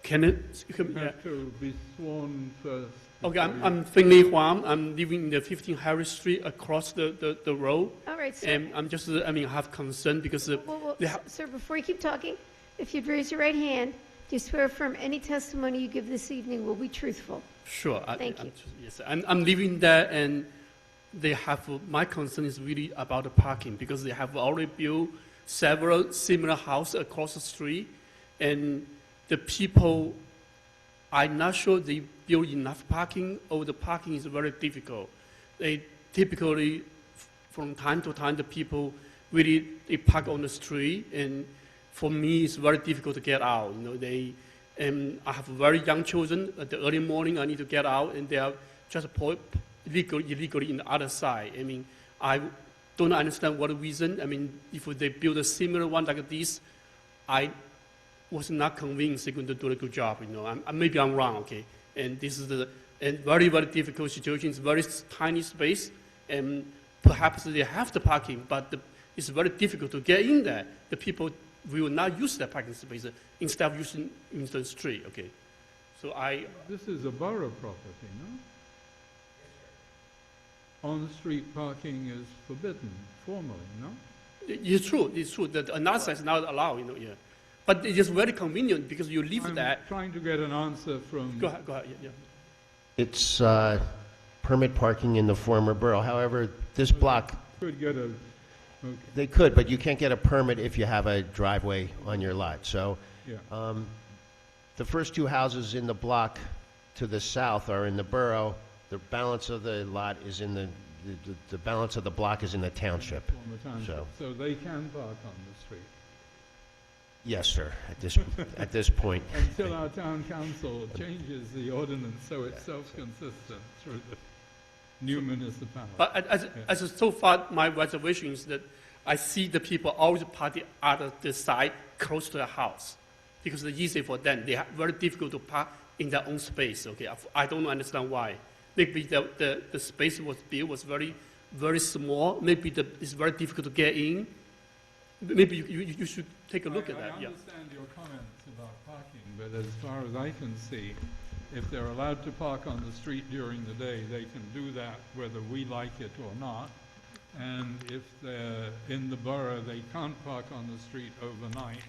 V: can it?
A: You have to be sworn first.
V: Okay, I'm Feng Li Huang. I'm living in the 15 Harris Street across the road.
C: All right, sir.
V: And I'm just, have concern because...
C: Sir, before you keep talking, if you'd raise your right hand, do you swear affirm any testimony you give this evening will be truthful?
V: Sure.
C: Thank you.
V: Yes, I'm living there, and they have, my concern is really about the parking, because they have already built several similar houses across the street, and the people, I'm not sure they build enough parking, or the parking is very difficult. They typically, from time to time, the people really, they park on the street, and for me, it's very difficult to get out. You know, I have very young children. At the early morning, I need to get out, and they are just illegally in the other side. I mean, I don't understand what reason. I mean, if they build a similar one like this, I was not convinced they're going to do a good job. You know, maybe I'm wrong. Okay, and this is a very, very difficult situation. It's very tiny space, and perhaps they have the parking, but it's very difficult to get in there. The people will not use that parking space instead of using in the street. Okay, so
A: This is a borough property, no? On-street parking is forbidden formally, no?
V: It's true, that another side is not allowed, yeah. But it is very convenient because you leave
A: I'm
V: that.
A: trying to get an answer from...
V: Go ahead, yeah.
E: It's permit parking in the former borough. However, this block,
A: Could get a... Okay.
E: they could, but you can't get a permit if you have a driveway on your lot. So
A: Yeah.
E: the first two houses in the block to the south are in the borough. The balance of the lot is in the balance of the block is in the township.
A: Former township. So they can park on the street.
E: Yes, sir, at this point.
A: Until our town council changes the ordinance so it's self-consistent through the new municipality.
V: But as so far, my reservation is that I see the people always park at the side close to the house because it's easy for them. They are very difficult to park in their own space. Okay, I don't understand why. Maybe the space was built was very, very small. Maybe it's very difficult to get in. Maybe you should take a look at that.
A: I understand your comments about parking, but as far as I can see, if they're allowed to park on the street during the day, they can do that whether we like it or not. And if they're in the borough, they can't park on the street overnight.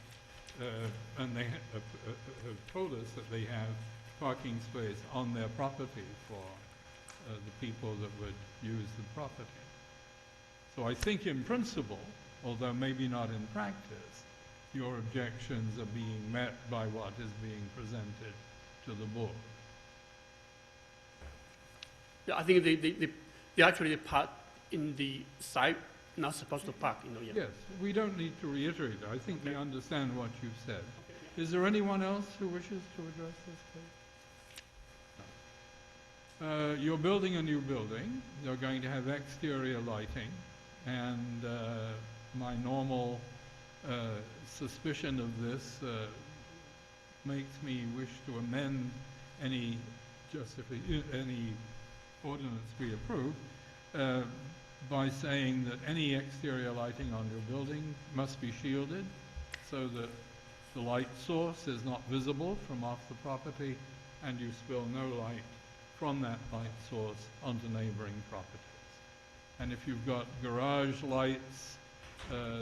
A: And they have told us that they have parking space on their property for the people that would use the property. So I think in principle, although maybe not in practice, your objections are being met by what is being presented to the board.
V: Yeah, I think they actually park in the side, not supposed to park, yeah.
A: Yes, we don't need to reiterate it. I think we understand what you've said. Is there anyone else who wishes to address this case? You're building a new building. You're going to have exterior lighting, and my normal suspicion of this makes me wish to amend any ordinance we approve by saying that any exterior lighting on your building must be shielded so that the light source is not visible from off the property and you spill no light from that light source onto neighboring properties. And if you've got garage lights,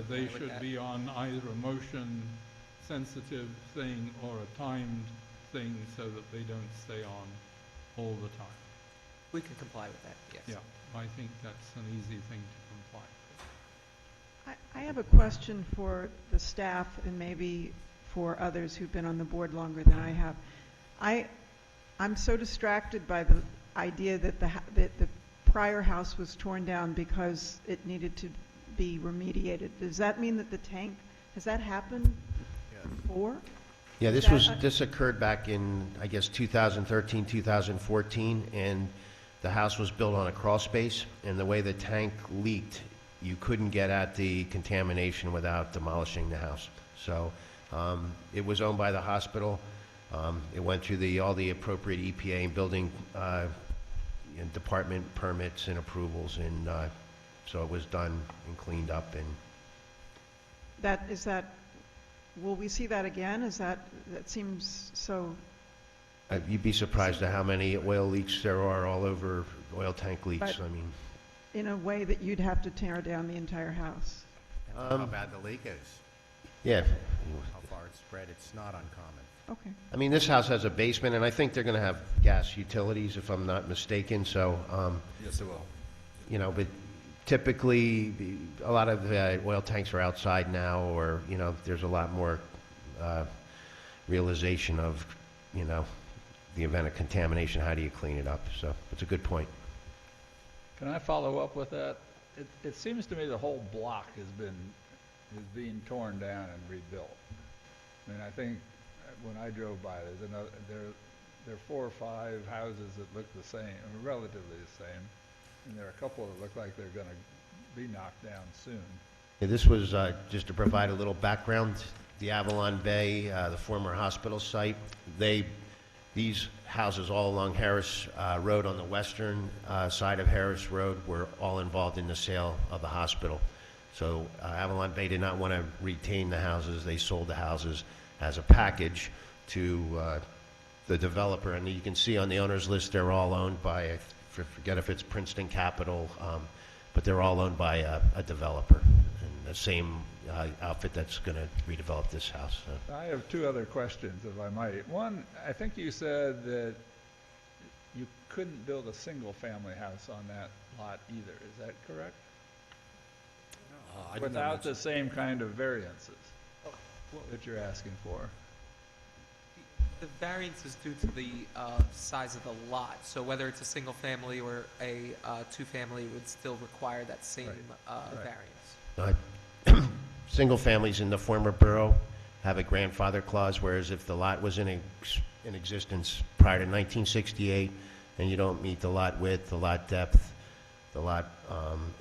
A: they should be on either a motion-sensitive thing or a timed thing so that they don't stay on all the time.
T: We can comply with that, yes.
A: Yeah, I think that's an easy thing to comply with.
B: I have a question for the staff and maybe for others who've been on the board longer than I have. I'm so distracted by the idea that the prior house was torn down because it needed to be remediated. Does that mean that the tank, has that happened before?
E: Yeah, this occurred back in, I guess, 2013, 2014, and the house was built on a crawl space, and the way the tank leaked, you couldn't get at the contamination without demolishing the house. So it was owned by the hospital. It went through all the appropriate EPA and building and department permits and approvals, and so it was done and cleaned up. And will we see that again? That seems so... You'd be surprised at how many oil leaks there are all over, oil tank leaks.
B: But in a way that you'd have to tear down the entire house.
H: How bad the leak is.
E: Yeah.
H: How far it's spread, it's not uncommon.
B: Okay.
E: I mean, this house has a basement, and I think they're going to have gas utilities, if I'm not mistaken, so...
U: Yes, it will.
E: You know, but typically, a lot of oil tanks are outside now, or, there's a lot more realization of, the event of contamination, how do you clean it up? So it's a good point.
Q: Can I follow up with that? It seems to me the whole block is being torn down and rebuilt. I mean, I think when I drove by, there are 4 or 5 houses that look the same, or relatively the same, and there are a couple that look like they're going to be knocked down soon.
E: Yeah, this was just to provide a little background. The Avalon Bay, the former hospital site, these houses all along Harris Road on the western side of Harris Road were all involved in the sale of the hospital. So Avalon Bay did not want to retain the houses. They sold the houses as a package to the developer. And you can see on the owner's list, they're all owned by, I forget if it's Princeton Capital, but they're all owned by a developer. And
P: the same outfit that's going to redevelop this house. So.
Q: I have two other questions, if I might. One, I think you said that you couldn't build a single-family house on that lot either. Is that correct?
U: I did not
Q: Without
U: mention-
Q: the same kind of variances that you're asking for?
T: The variance is due to the size of the lot, so whether it's a single family or a two-family, it would still require that same variance.
E: Single families in the former borough have a grandfather clause, whereas if the lot was in existence prior to 1968 and you don't meet the lot width, the lot depth, the lot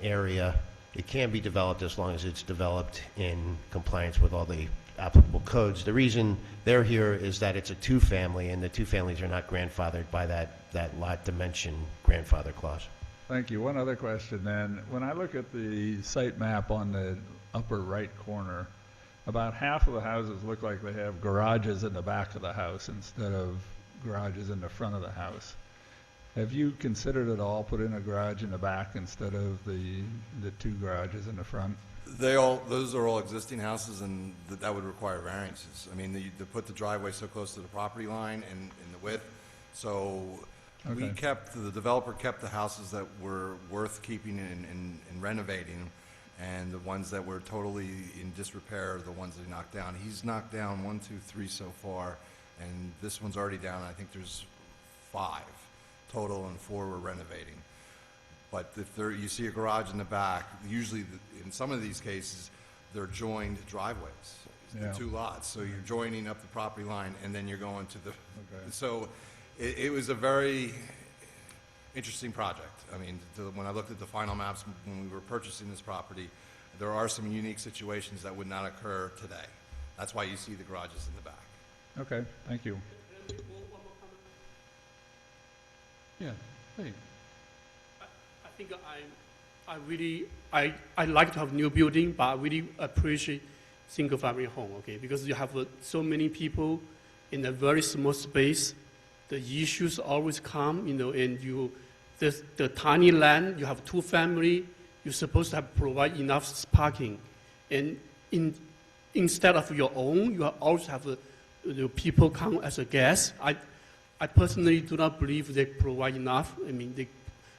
E: area, it can be developed as long as it's developed in compliance with all the applicable codes. The reason they're here is that it's a two-family, and the two families are not grandfathered by that lot dimension grandfather clause.
Q: Thank you. One other question then. When I look at the site map on the upper right corner, about half of the houses look like they have garages in the back of the house instead of garages in the front of the house. Have you considered at all putting a garage in the back instead of the two garages in the front?
U: Those are all existing houses, and that would require variances. I mean, to put the driveway so close to the property line and the width, so the developer kept the houses that were worth keeping and renovating, and the ones that were totally in disrepair are the ones that he knocked down. He's knocked down 1, 2, 3 so far, and this one's already down. I think there's 5 total, and 4 we're renovating. But if you see a garage in the back, usually in some of these cases, they're joined driveways, the two lots. So you're joining up the property line, and then you're going to the. So it was a very interesting project. I mean, when I looked at the final maps when we were purchasing this property, there are some unique situations that would not occur today. That's why you see the garages in the back.
Q: Okay, thank you.
A: Yeah, please.
V: I think I like to have new building, but I really appreciate single family home, okay? Because you have so many people in a very small space. The issues always come, you know, and the tiny land, you have 2 family, you're supposed to have provide enough parking. And instead of your own, you also have people come as a guest. I personally do not believe they provide enough. I mean,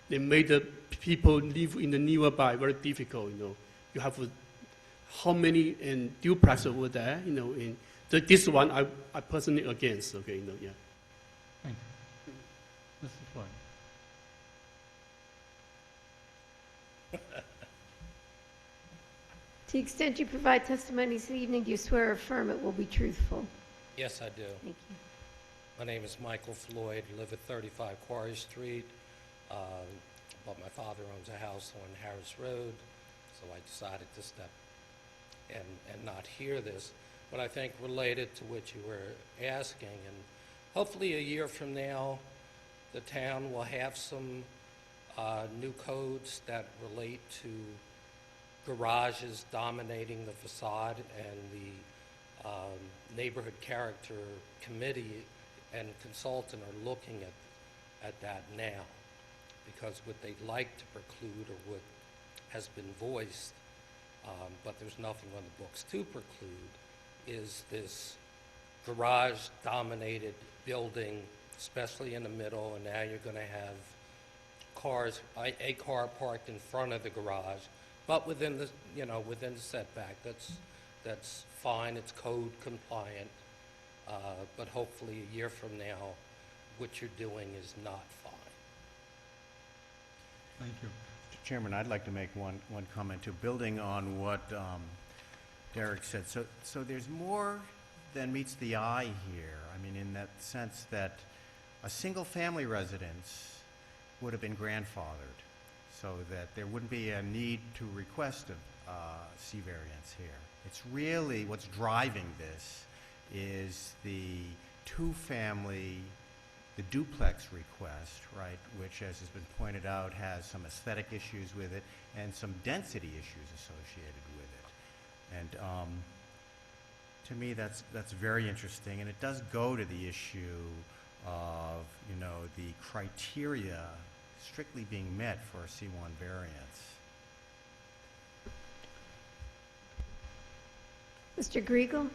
V: they made the people live in the nearby very difficult, you know. You have how many duplex over there, you know, and this one I personally against, okay, you know, yeah.
A: Thank you. Mr. Floyd.
C: To the extent you provide testimony this evening, do you swear or affirm it will be truthful?
R: Yes, I do.
C: Thank you.
R: My name is Michael Floyd, live at 35 Quarry Street, but my father owns a house on Harris Road, so I decided to step and not hear this, but I think related to what you were asking, and hopefully a year from now, the town will have some new codes that relate to garages dominating the facade, and the neighborhood character committee and consultant are looking at that now, because what they'd like to preclude, or what has been voiced, but there's nothing on the books to preclude, is this garage-dominated building, especially in the middle, and now you're going to have a car parked in front of the garage, but within the, within the setback. That's fine, it's code compliant, but hopefully a year from now, what you're doing is not fine.
A: Thank you.
E: Mr. Chairman, I'd like to make one comment too, building on what Derek said. So there's more than meets the eye here. I mean, in that sense that a single-family residence would have been grandfathered, so that there wouldn't be a need to request a C variance here. It's really what's driving this is the two-family, the duplex request, right, which, as has been pointed out, has some aesthetic issues with it and some density issues associated with it. And to me, that's very interesting, and it does go to the issue of, the criteria strictly being met for a C1 variance.
C: Mr. Griegel,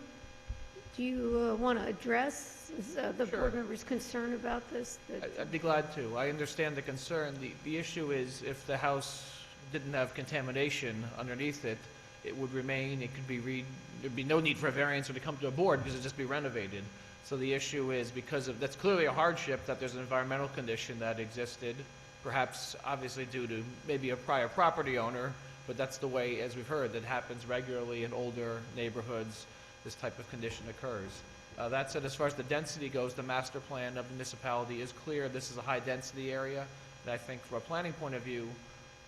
C: do you want to address the
F: Sure.
C: board member's concern about this? That-
F: I'd be glad to. I understand the concern. The issue is if the house didn't have contamination underneath it, it would remain, it could be there'd be no need for a variance or to come to a board because it'd just be renovated. So the issue is because of, that's clearly a hardship that there's an environmental condition that existed, perhaps obviously due to maybe a prior property owner, but that's the way, as we've heard, that happens regularly in older neighborhoods, this type of condition occurs. That said, as far as the density goes, the master plan of the municipality is clear. This is a high-density area, and I think from a planning point of view,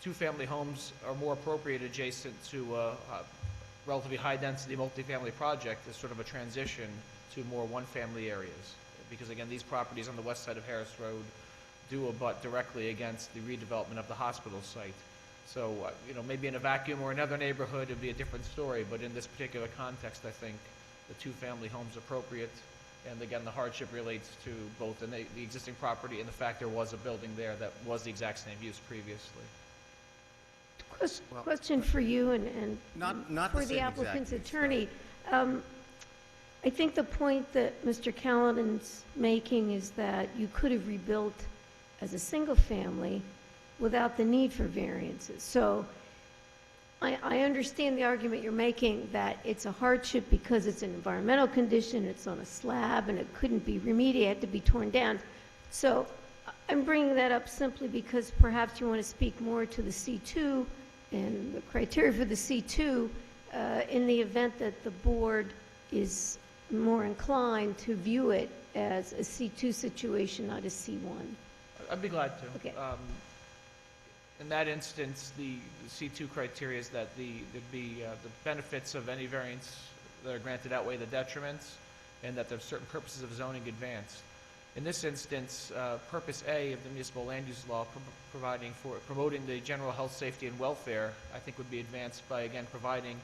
F: two-family homes are more appropriate adjacent to a relatively high-density multifamily project as sort of a transition to more one-family areas. Because again, these properties on the west side of Harris Road do abut directly against the redevelopment of the hospital site. So, maybe in a vacuum or another neighborhood, it'd be a different story, but in this particular context, I think the two-family home's appropriate. And again, the hardship relates to both the existing property and the fact there was a building there that was the exact same use previously.
C: Question for you and
H: Not
C: for
H: the
C: the
H: same
C: applicant's
H: exact use,
C: attorney. I think the point that Mr. Callahan's making is that you could have rebuilt as a single family without the need for variances. So I understand the argument you're making that it's a hardship because it's an environmental condition, it's on a slab, and it couldn't be remediated, it had to be torn down. So I'm bringing that up simply because perhaps you want to speak more to the C2 and the criteria for the C2 in the event that the board is more inclined to view it as a C2 situation, not a C1.
F: I'd be glad to.
C: Okay.
F: In that instance, the C2 criteria is that the benefits of any variance that are granted outweigh the detriments, and that there's certain purposes of zoning advanced. In this instance, Purpose A of the municipal land use law promoting the general health, safety, and welfare, I think would be advanced by, again, providing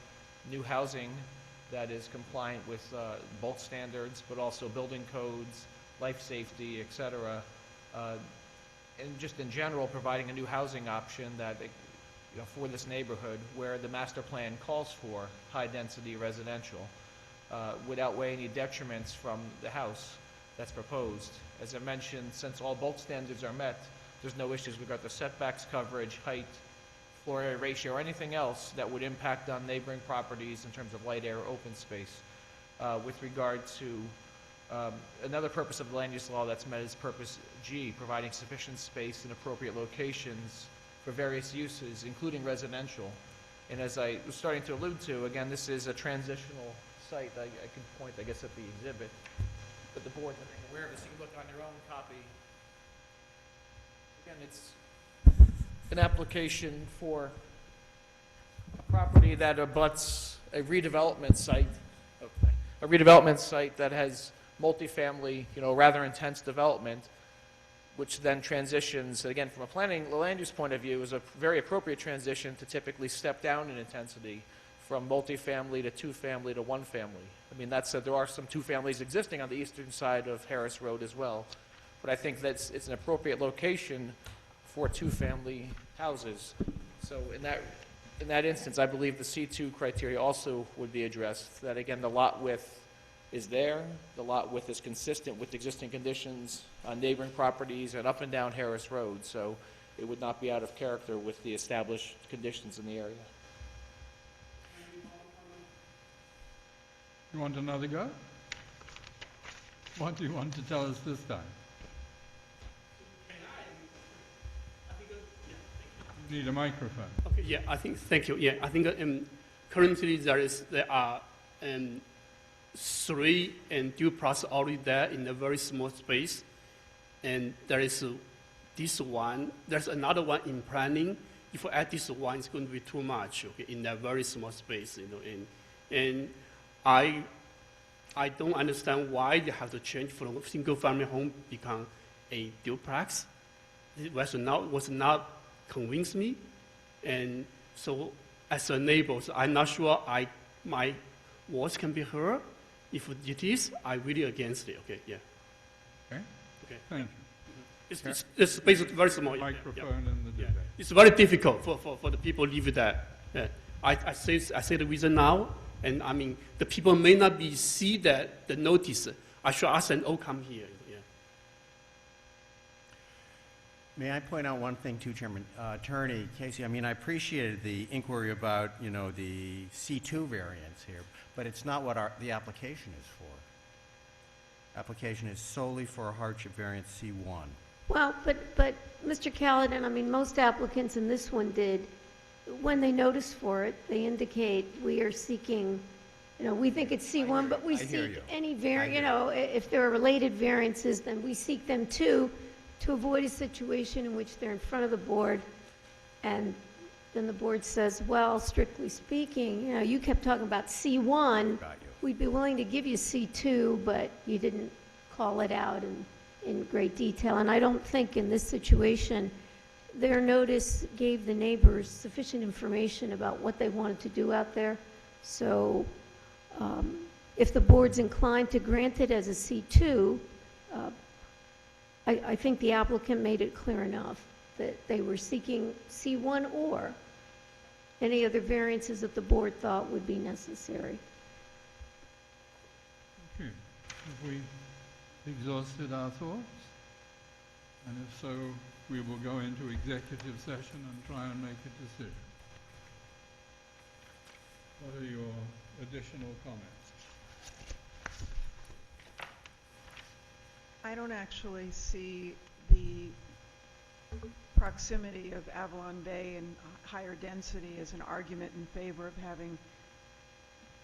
F: new housing that is compliant with bulk standards, but also building codes, life safety, et cetera. And just in general, providing a new housing option that, for this neighborhood where the master plan calls for high-density residential would outweigh any detriments from the house that's proposed. As I mentioned, since all bulk standards are met, there's no issues with regard to setbacks, coverage, height, floor area ratio, or anything else that would impact on neighboring properties in terms of light, air, open space. With regard to another purpose of the land use law that's met is Purpose G, providing sufficient space in appropriate locations for various uses, including residential. And as I was starting to allude to, again, this is a transitional site. I can point, I guess, at the exhibit, but the board's aware of this. You can look on your own copy. Again, it's an application for a property that abuts a redevelopment site, that has multifamily, rather intense development, which then transitions, again, from a land use point of view, is a very appropriate transition to typically step down in intensity from multifamily to two-family to one-family. I mean, that said, there are some two-families existing on the eastern side of Harris Road as well, but I think it's an appropriate location for two-family houses. So in that instance, I believe the C2 criteria also would be addressed, that again, the lot width is there, the lot width is consistent with existing conditions on neighboring properties and up and down Harris Road, so it would not be out of character with the established conditions in the area.
A: You want another go? What do you want to tell us this time? You need a microphone.
V: Okay, yeah, thank you. Yeah, I think currently there are 3 and duplex already there in a very small space, and there is this one. There's another one in planning. If we add this one, it's going to be too much. Okay, in a very small space, and I don't understand why they have to change from a single-family home become a duplex. It was not convince me, and so as a neighbor, I'm not sure my voice can be heard. If it is, I'm really against it. Okay, yeah.
A: Okay.
V: Okay.
A: Thank you.
V: It's basically very small.
A: Microphone in the
V: Yeah.
A: debate.
V: It's very difficult for the people live there. Yeah. I say the reason now, And I mean, the people may not be see that, the notice. I should ask them, oh, come here, yeah.
E: May I point out one thing too, Chairman? Attorney Casey, I mean, I appreciated the inquiry about, you know, the C2 variance here, but it's not what the application is for. Application is solely for a hardship variance C1.
C: Well, but Mr. Callahan, I mean, most applicants, and this one did, when they notice for it, they indicate we are seeking, you know, we think it's C1, but we
E: I hear
C: seek
E: you.
C: any you know, if there are related variances, then we seek them too, to avoid a situation in which they're in front of the board, and then the board says, well, strictly speaking, you know, you kept talking about C1.
E: Got you.
C: We'd be willing to give you C2, but you didn't call it out in great detail. And I don't think in this situation, their notice gave the neighbors sufficient information about what they wanted to do out there. So if the board's inclined to grant it as a C2, I think the applicant made it clear enough that they were seeking C1 or any other variances that the board thought would be necessary.
A: Okay. Have we exhausted our thoughts? And if so, we will go into executive session and try and make a decision. What are your additional comments?
B: I don't actually see the proximity of Avalon Bay and higher density as an argument in favor of having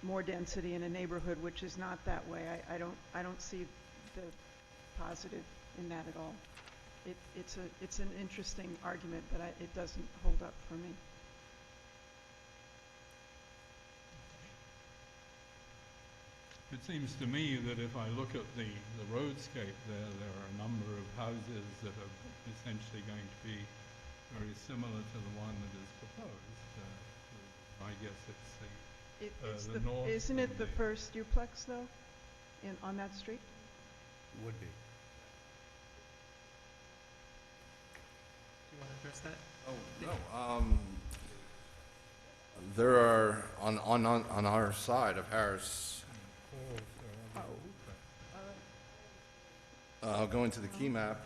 B: more density in a neighborhood which is not that way. I don't see the positive in that at all. It's an interesting argument, but it doesn't hold up for me.
A: It seems to me that if I look at the roadscape there are a number of houses that are essentially going to be very similar to the one that is proposed. I guess it's the north.
B: Isn't it the first duplex, though, on that street?
E: Would be.
T: Do you want to address that?
U: Oh, no. There are, on our side of Harris, going to the key map,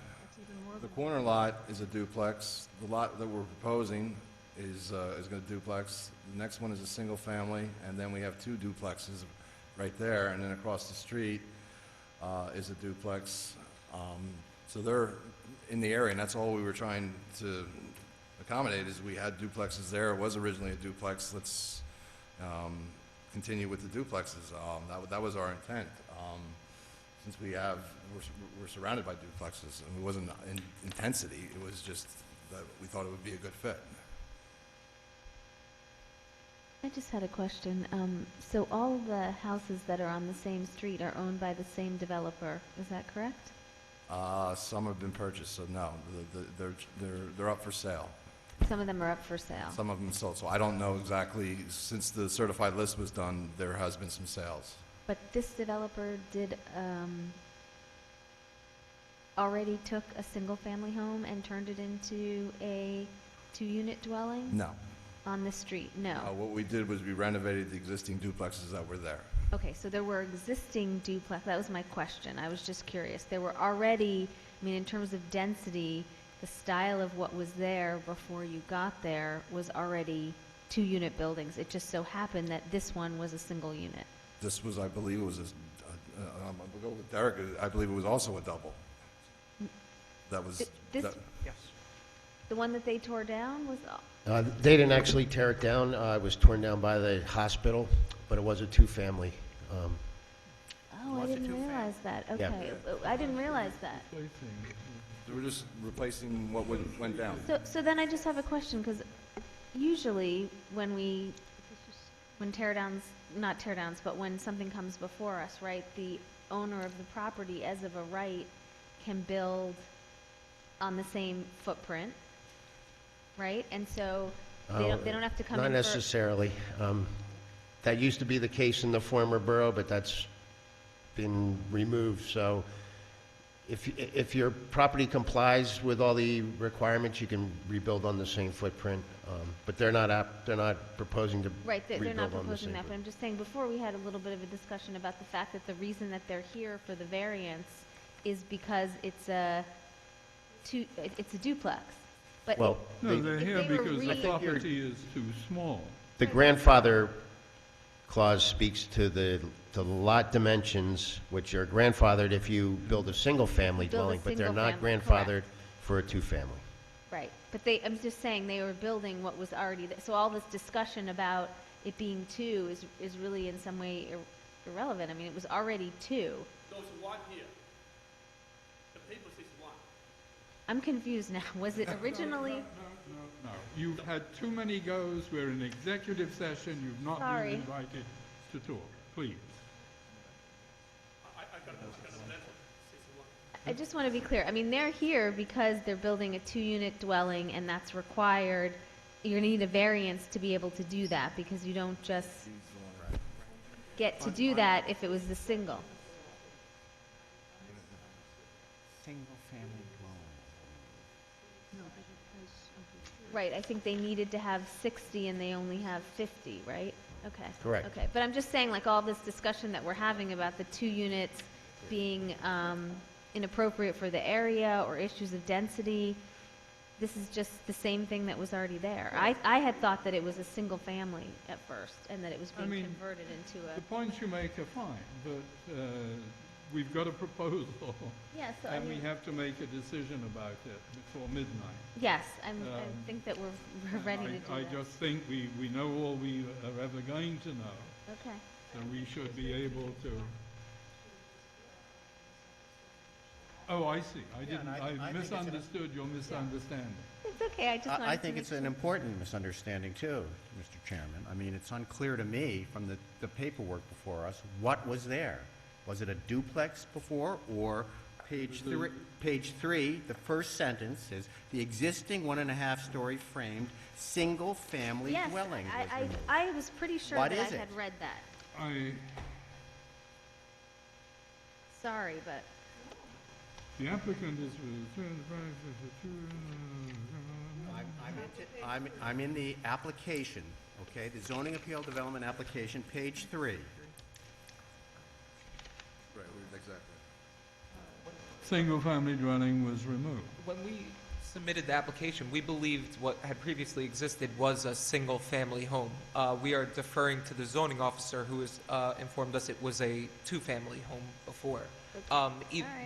U: the corner lot is a duplex. The lot that we're proposing is going to duplex. The next one is a single family, and then we have two duplexes right there, and then across the street is a duplex. So they're in the area, and that's all we were trying to accommodate, is we had duplexes there. It was originally a duplex. Let's continue with the duplexes. That was our intent. Since we're surrounded by duplexes, and it wasn't in intensity, it was just that we thought it would be a good fit.
S: I just had a question. So all the houses that are on the same street are owned by the same developer, is that correct?
U: Some have been purchased, so no, they're up for sale.
S: Some of them are up for sale.
U: Some of them sold, so I don't know exactly. Since the certified list was done, there has been some sales.
S: But this developer did, already took a single-family home and turned it into a two-unit dwelling?
U: No.
S: On the street, no.
U: What we did was we renovated the existing duplexes that were there.
S: Okay, so there were existing duplex, that was my question, I was just curious. There were already, I mean, in terms of density, the style of what was there before you got there was already two-unit buildings. It just so happened that this one was a single unit.
U: This was, I believe, it was I'll go with Derek. I believe it was also a double. That was.
S: Yes. The one that they tore down was.
E: They didn't actually tear it down. It was torn down by the hospital, but it was a two-family.
S: Oh, I didn't realize that. Okay, I didn't realize that.
U: They were just replacing what went down.
S: So then I just have a question, because usually when not tear downs, but when something comes before us, right, the owner of the property, as of a right, can build on the same footprint, right? And so they don't have to come in
E: Not
S: for...
E: necessarily. That used to be the case in the former borough, but that's been removed. So if your property complies with all the requirements, you can rebuild on the same footprint. But they're not proposing to
S: Right, they're not
E: rebuild on the
S: proposing
E: same
S: that, but I'm just saying, before we had a little bit of a discussion about the fact that the reason that they're here for the variance is because it's a duplex. But
E: Well,
A: No, they're
S: if
A: here
S: they were
A: because the
S: re-
A: property is too small.
E: The grandfather clause speaks to the lot dimensions, which are grandfathered if you build a single-family
S: Build a
E: dwelling, but they're not
S: single-family,
E: grandfathered for a two-family.
S: Right, but I'm just saying, they were building what was already, so all this discussion about it being two is really in some way irrelevant. I mean, it was already two.
V: There's one here. The paper says one.
S: I'm confused now. Was it originally?
A: No, you've had too many goes, we're in executive session, you've not
S: Sorry.
A: been invited to talk, please.
S: I just want to be clear. I mean, they're here because they're building a two-unit dwelling, and that's required. You're going to need a variance to be able to do that, because you don't just get to do that if it was the single.
G: Single-family dwelling.
S: Right, I think they needed to have 60, and they only have 50, right? Okay.
E: Correct.
S: Okay, but I'm just saying, like, all this discussion that we're having about the two units being inappropriate for the area or issues of density, this is just the same thing that was already there. I had thought that it was a single family at first, and that it was
A: I
S: being
A: mean,
S: converted into
A: The points you make are fine, but we've got a proposal.
S: Yeah, so I
A: And we
S: mean-
A: have to make a decision about it before midnight.
S: Yes, I
A: Um,
S: think that we're ready to do
A: I
S: that.
A: just think we know all we are ever going to know.
S: Okay.
A: So we should be able to. Oh, I see. I didn't,
G: and I
A: I
G: think it's an-
A: misunderstood your misunderstanding.
S: It's okay, I just wanted to
G: I think
S: make
G: it's an
S: sure.
G: important misunderstanding too, Mr. Chairman. I mean, it's unclear to me from the paperwork before us, what was there? Was it a duplex before, or page three, the first sentence says, "The existing 1.5-story framed, single-family
S: Yes,
G: dwelling was removed."
S: I was pretty sure
G: What
S: that
G: is
S: I
G: it?
S: had read that. Sorry, but
A: The applicant is.
G: I'm in the application, okay, the zoning appeal development application, page 3.
U: Right, exactly.
A: Single-family dwelling was removed.
T: When we submitted the application, we believed what had previously existed was a single-family home. We are deferring to the zoning officer, who has informed us it was a two-family home before.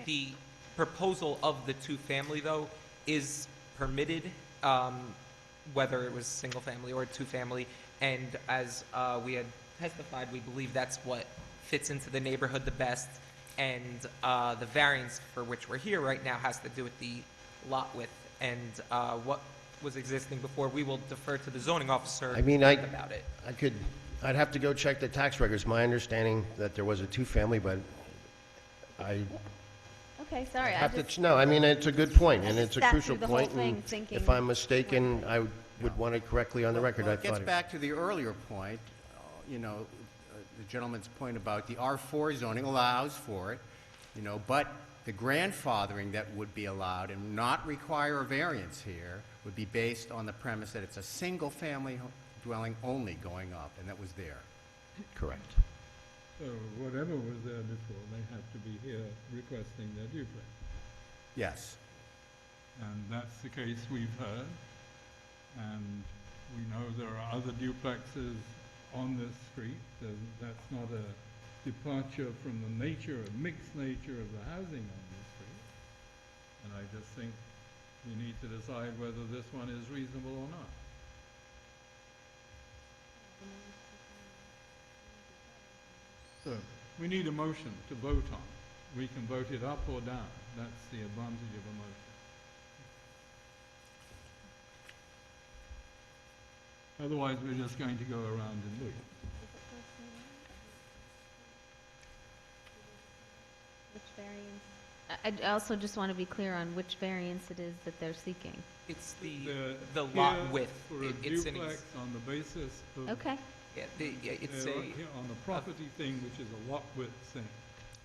T: The proposal of the two-family, though, is permitted, whether it was single-family or two-family, and as we had testified, we believe that's what fits into the neighborhood the best, and the variance for which we're here right now has to do with the lot width, and what was existing before. We will defer to the zoning officer
E: I mean,
T: about it.
E: I'd have to go check the tax records. My understanding that there was a two-family, but
S: okay, sorry.
E: no, I mean, it's a good point, and it's a
S: sat
E: crucial
S: through the whole
E: point,
S: thing
E: and
S: thinking-
E: if I'm mistaken, I would want it correctly on the record.
G: Well,
E: I
G: it gets
E: thought
G: back to the earlier point, the gentleman's point about the R4 zoning allows for it, but the grandfathering that would be allowed and not require a variance here would be based on the premise that it's a single-family dwelling only going up, and that was there.
E: Correct.
A: So whatever was there before, they have to be here requesting their duplex.
G: Yes.
A: And that's the case we've heard. And we know there are other duplexes on this street. That's not a departure from the mixed nature of the housing on this street. And I just think we need to decide whether this one is reasonable or not. So, we need a motion to vote on. We can vote it up or down. That's the advantage of a motion. Otherwise, we're just going to go around and loop.
S: Which variance? I also just want to be clear on which variance it is that they're seeking.
T: It's the lot
A: Here
T: width.
A: For a
T: It's an
A: duplex on the basis of.
S: Okay.
T: Yeah, it's
A: here on the property thing, which is a lot width thing.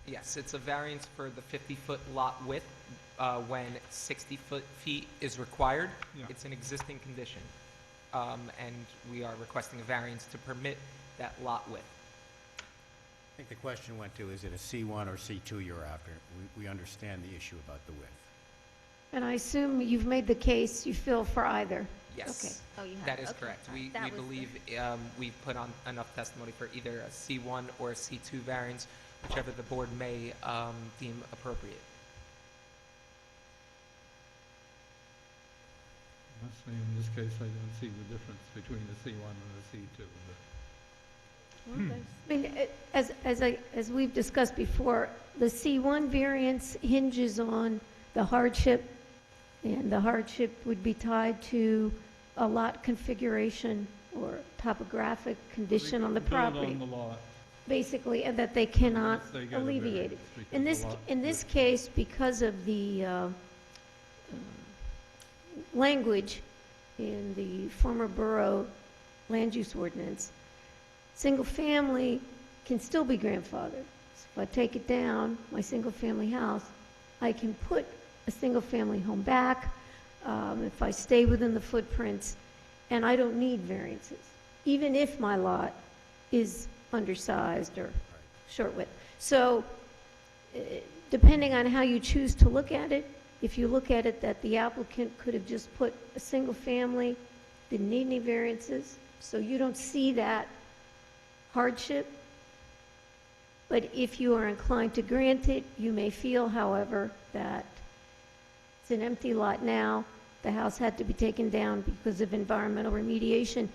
T: Yes, it's a variance for the 50-foot lot width when 60 feet is required.
A: Yeah.
T: It's an existing condition, and we are requesting a variance to permit that lot width.
G: I think the question went to, is it a C1 or C2 you're after? We understand the issue about the width.
C: And I assume you've made the case, you feel, for either?
T: Yes.
C: Okay.
S: Oh, you have.
T: That is
S: Okay.
T: correct. We
S: That was the-
T: believe we've put on enough testimony for either a C1 or a C2 variance, whichever the board may deem appropriate.
A: Honestly, in this case, I don't see the difference between a C1 and a C2.
C: I mean, as we've discussed before, the C1 variance hinges on the hardship, and the hardship would be tied to a lot configuration or topographic condition on the property.
A: Build on the lot.
C: Basically, and that they cannot
A: Unless they get a
C: alleviate it.
A: variance, because
C: In
A: the
C: this
A: lot-
C: case, because of the language in the former borough land use ordinance, single-family can still be grandfathered. So if I take it down, my single-family house, I can put a single-family home back, if I stay within the footprints, and I don't need variances, even if my lot is undersized or short width. So, depending on how you choose to look at it, if you look at it that the applicant could have just put a single family, didn't need any variances, so you don't see that hardship. But if you are inclined to grant it, you may feel, however, that it's an empty lot now, the house had to be taken down because of environmental remediation.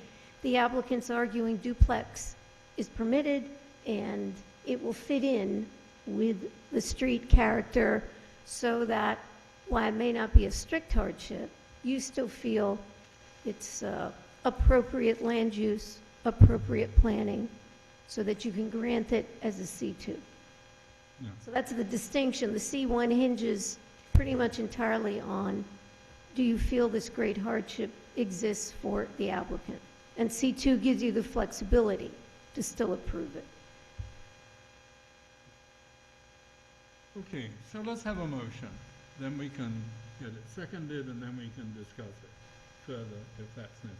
C: The applicant's arguing duplex is permitted, and it will fit in with the street character, so that while it may not be a strict hardship, you still feel it's appropriate land use, appropriate planning, so that you can grant it as a C2.
A: Yeah.
C: So that's the distinction. The C1 hinges pretty much entirely on, do you feel this great hardship exists for the applicant? And C2 gives you the flexibility to still approve it.
A: Okay, so let's have a motion. Then we can get it seconded, and then we can discuss it further if that's necessary.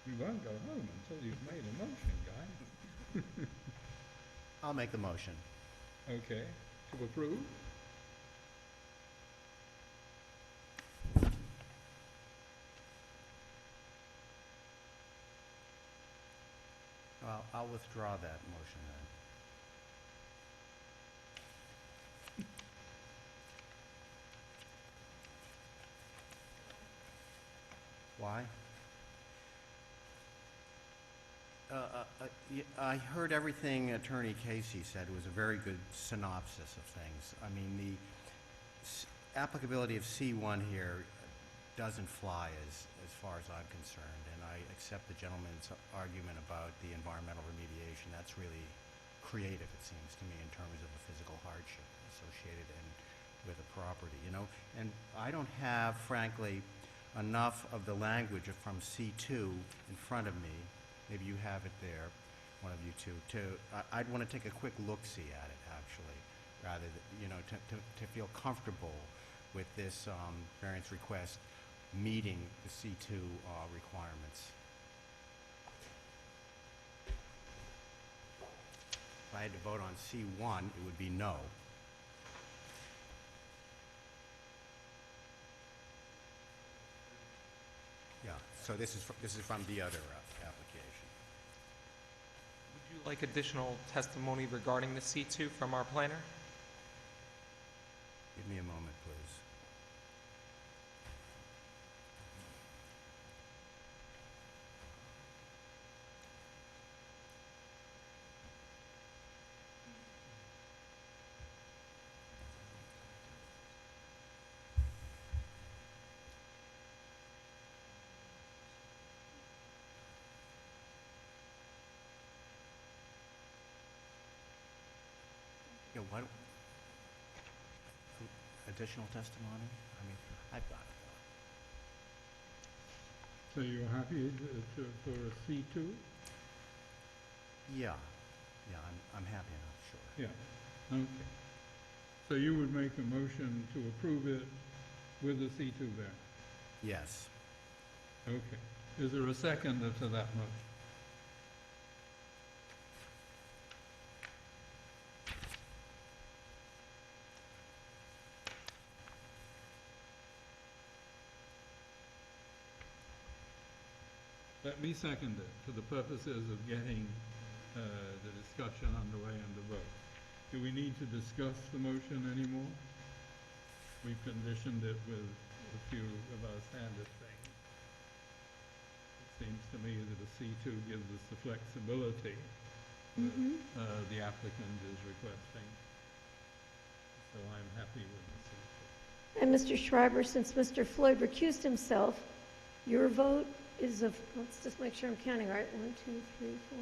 A: You won't go home until you've made a motion, guy.
G: I'll make the motion.
A: Okay, to approve?
G: Well, I'll withdraw that motion then. Why? I heard everything Attorney Casey said. It was a very good synopsis of things. I mean, the applicability of C1 here doesn't fly as far as I'm concerned, and I accept the gentleman's argument about the environmental remediation. That's really creative, it seems to me, in terms of the physical hardship associated with a property, you know? And I don't have, frankly, enough of the language from C2 in front of me. Maybe you have it there, one of you two, I'd want to take a quick look-see at it, actually, rather than, you know, to feel comfortable with this variance request meeting the C2 requirements. If I had to vote on C1, it would be no. Yeah, so this is from the other application.
T: Would you like additional testimony regarding the C2 from our planner?
G: Give me a moment, please. Yeah, what, additional testimony? I mean, I've got it.
A: So you're happy for a C2?
G: Yeah, I'm happy enough, sure.
A: Yeah, okay. So you would make a motion to approve it with the C2 there?
G: Yes.
A: Okay. Is there a second to that motion? Let me second it for the purposes of getting the discussion underway and the vote. Do we need to discuss the motion anymore? We've conditioned it with a few of our standard things. It seems to me that a C2 gives us the flexibility that the applicant is requesting. So I'm happy with the C2.
C: And Mr. Schreiber, since Mr. Floyd recused himself, your vote is let's just make sure I'm counting right. 1, 2, 3, 4,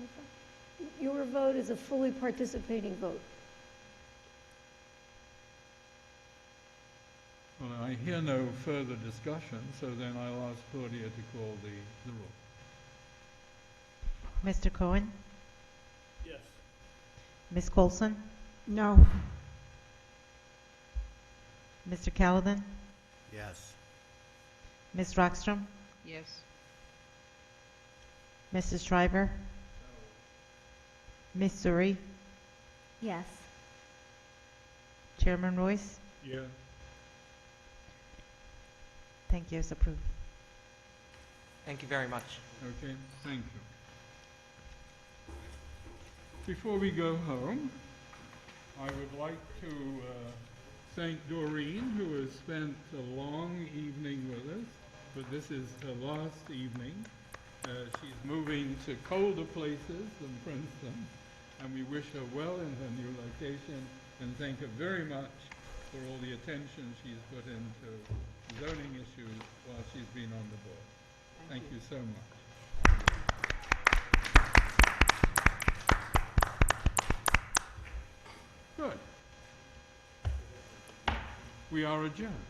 C: 5. Your vote is a fully participating vote.
A: Well, I hear no further discussion, so then I'll ask Claudia to call the roll.
K: Mr. Cohen?
V: Yes.
K: Ms. Coulson?
B: No.
K: Mr. Callahan?
G: Yes.
K: Ms. Rockstrom?
N: Yes.
K: Mrs. Schreiber? Ms. Suri?
S: Yes.
K: Chairman Royce?
A: Yeah.
K: Thank you, it's approved.
T: Thank you very much.
A: Okay, thank you. Before we go home, I would like to thank Doreen, who has spent a long evening with us, but this is her last evening. She's moving to colder places than Princeton, and we wish her well in her new location and thank her very much for all the attention she's put into zoning issues while she's been on the board. Thank you so much. Good. We are adjourned.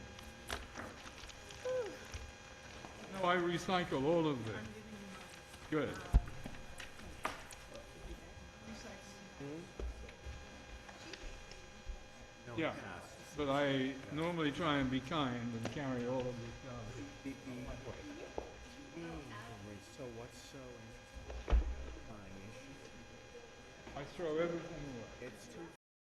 A: No, I recycle all of this. Good. Yeah, but I normally try and be kind and carry all of this down.
G: So what's so interesting?
A: I throw everything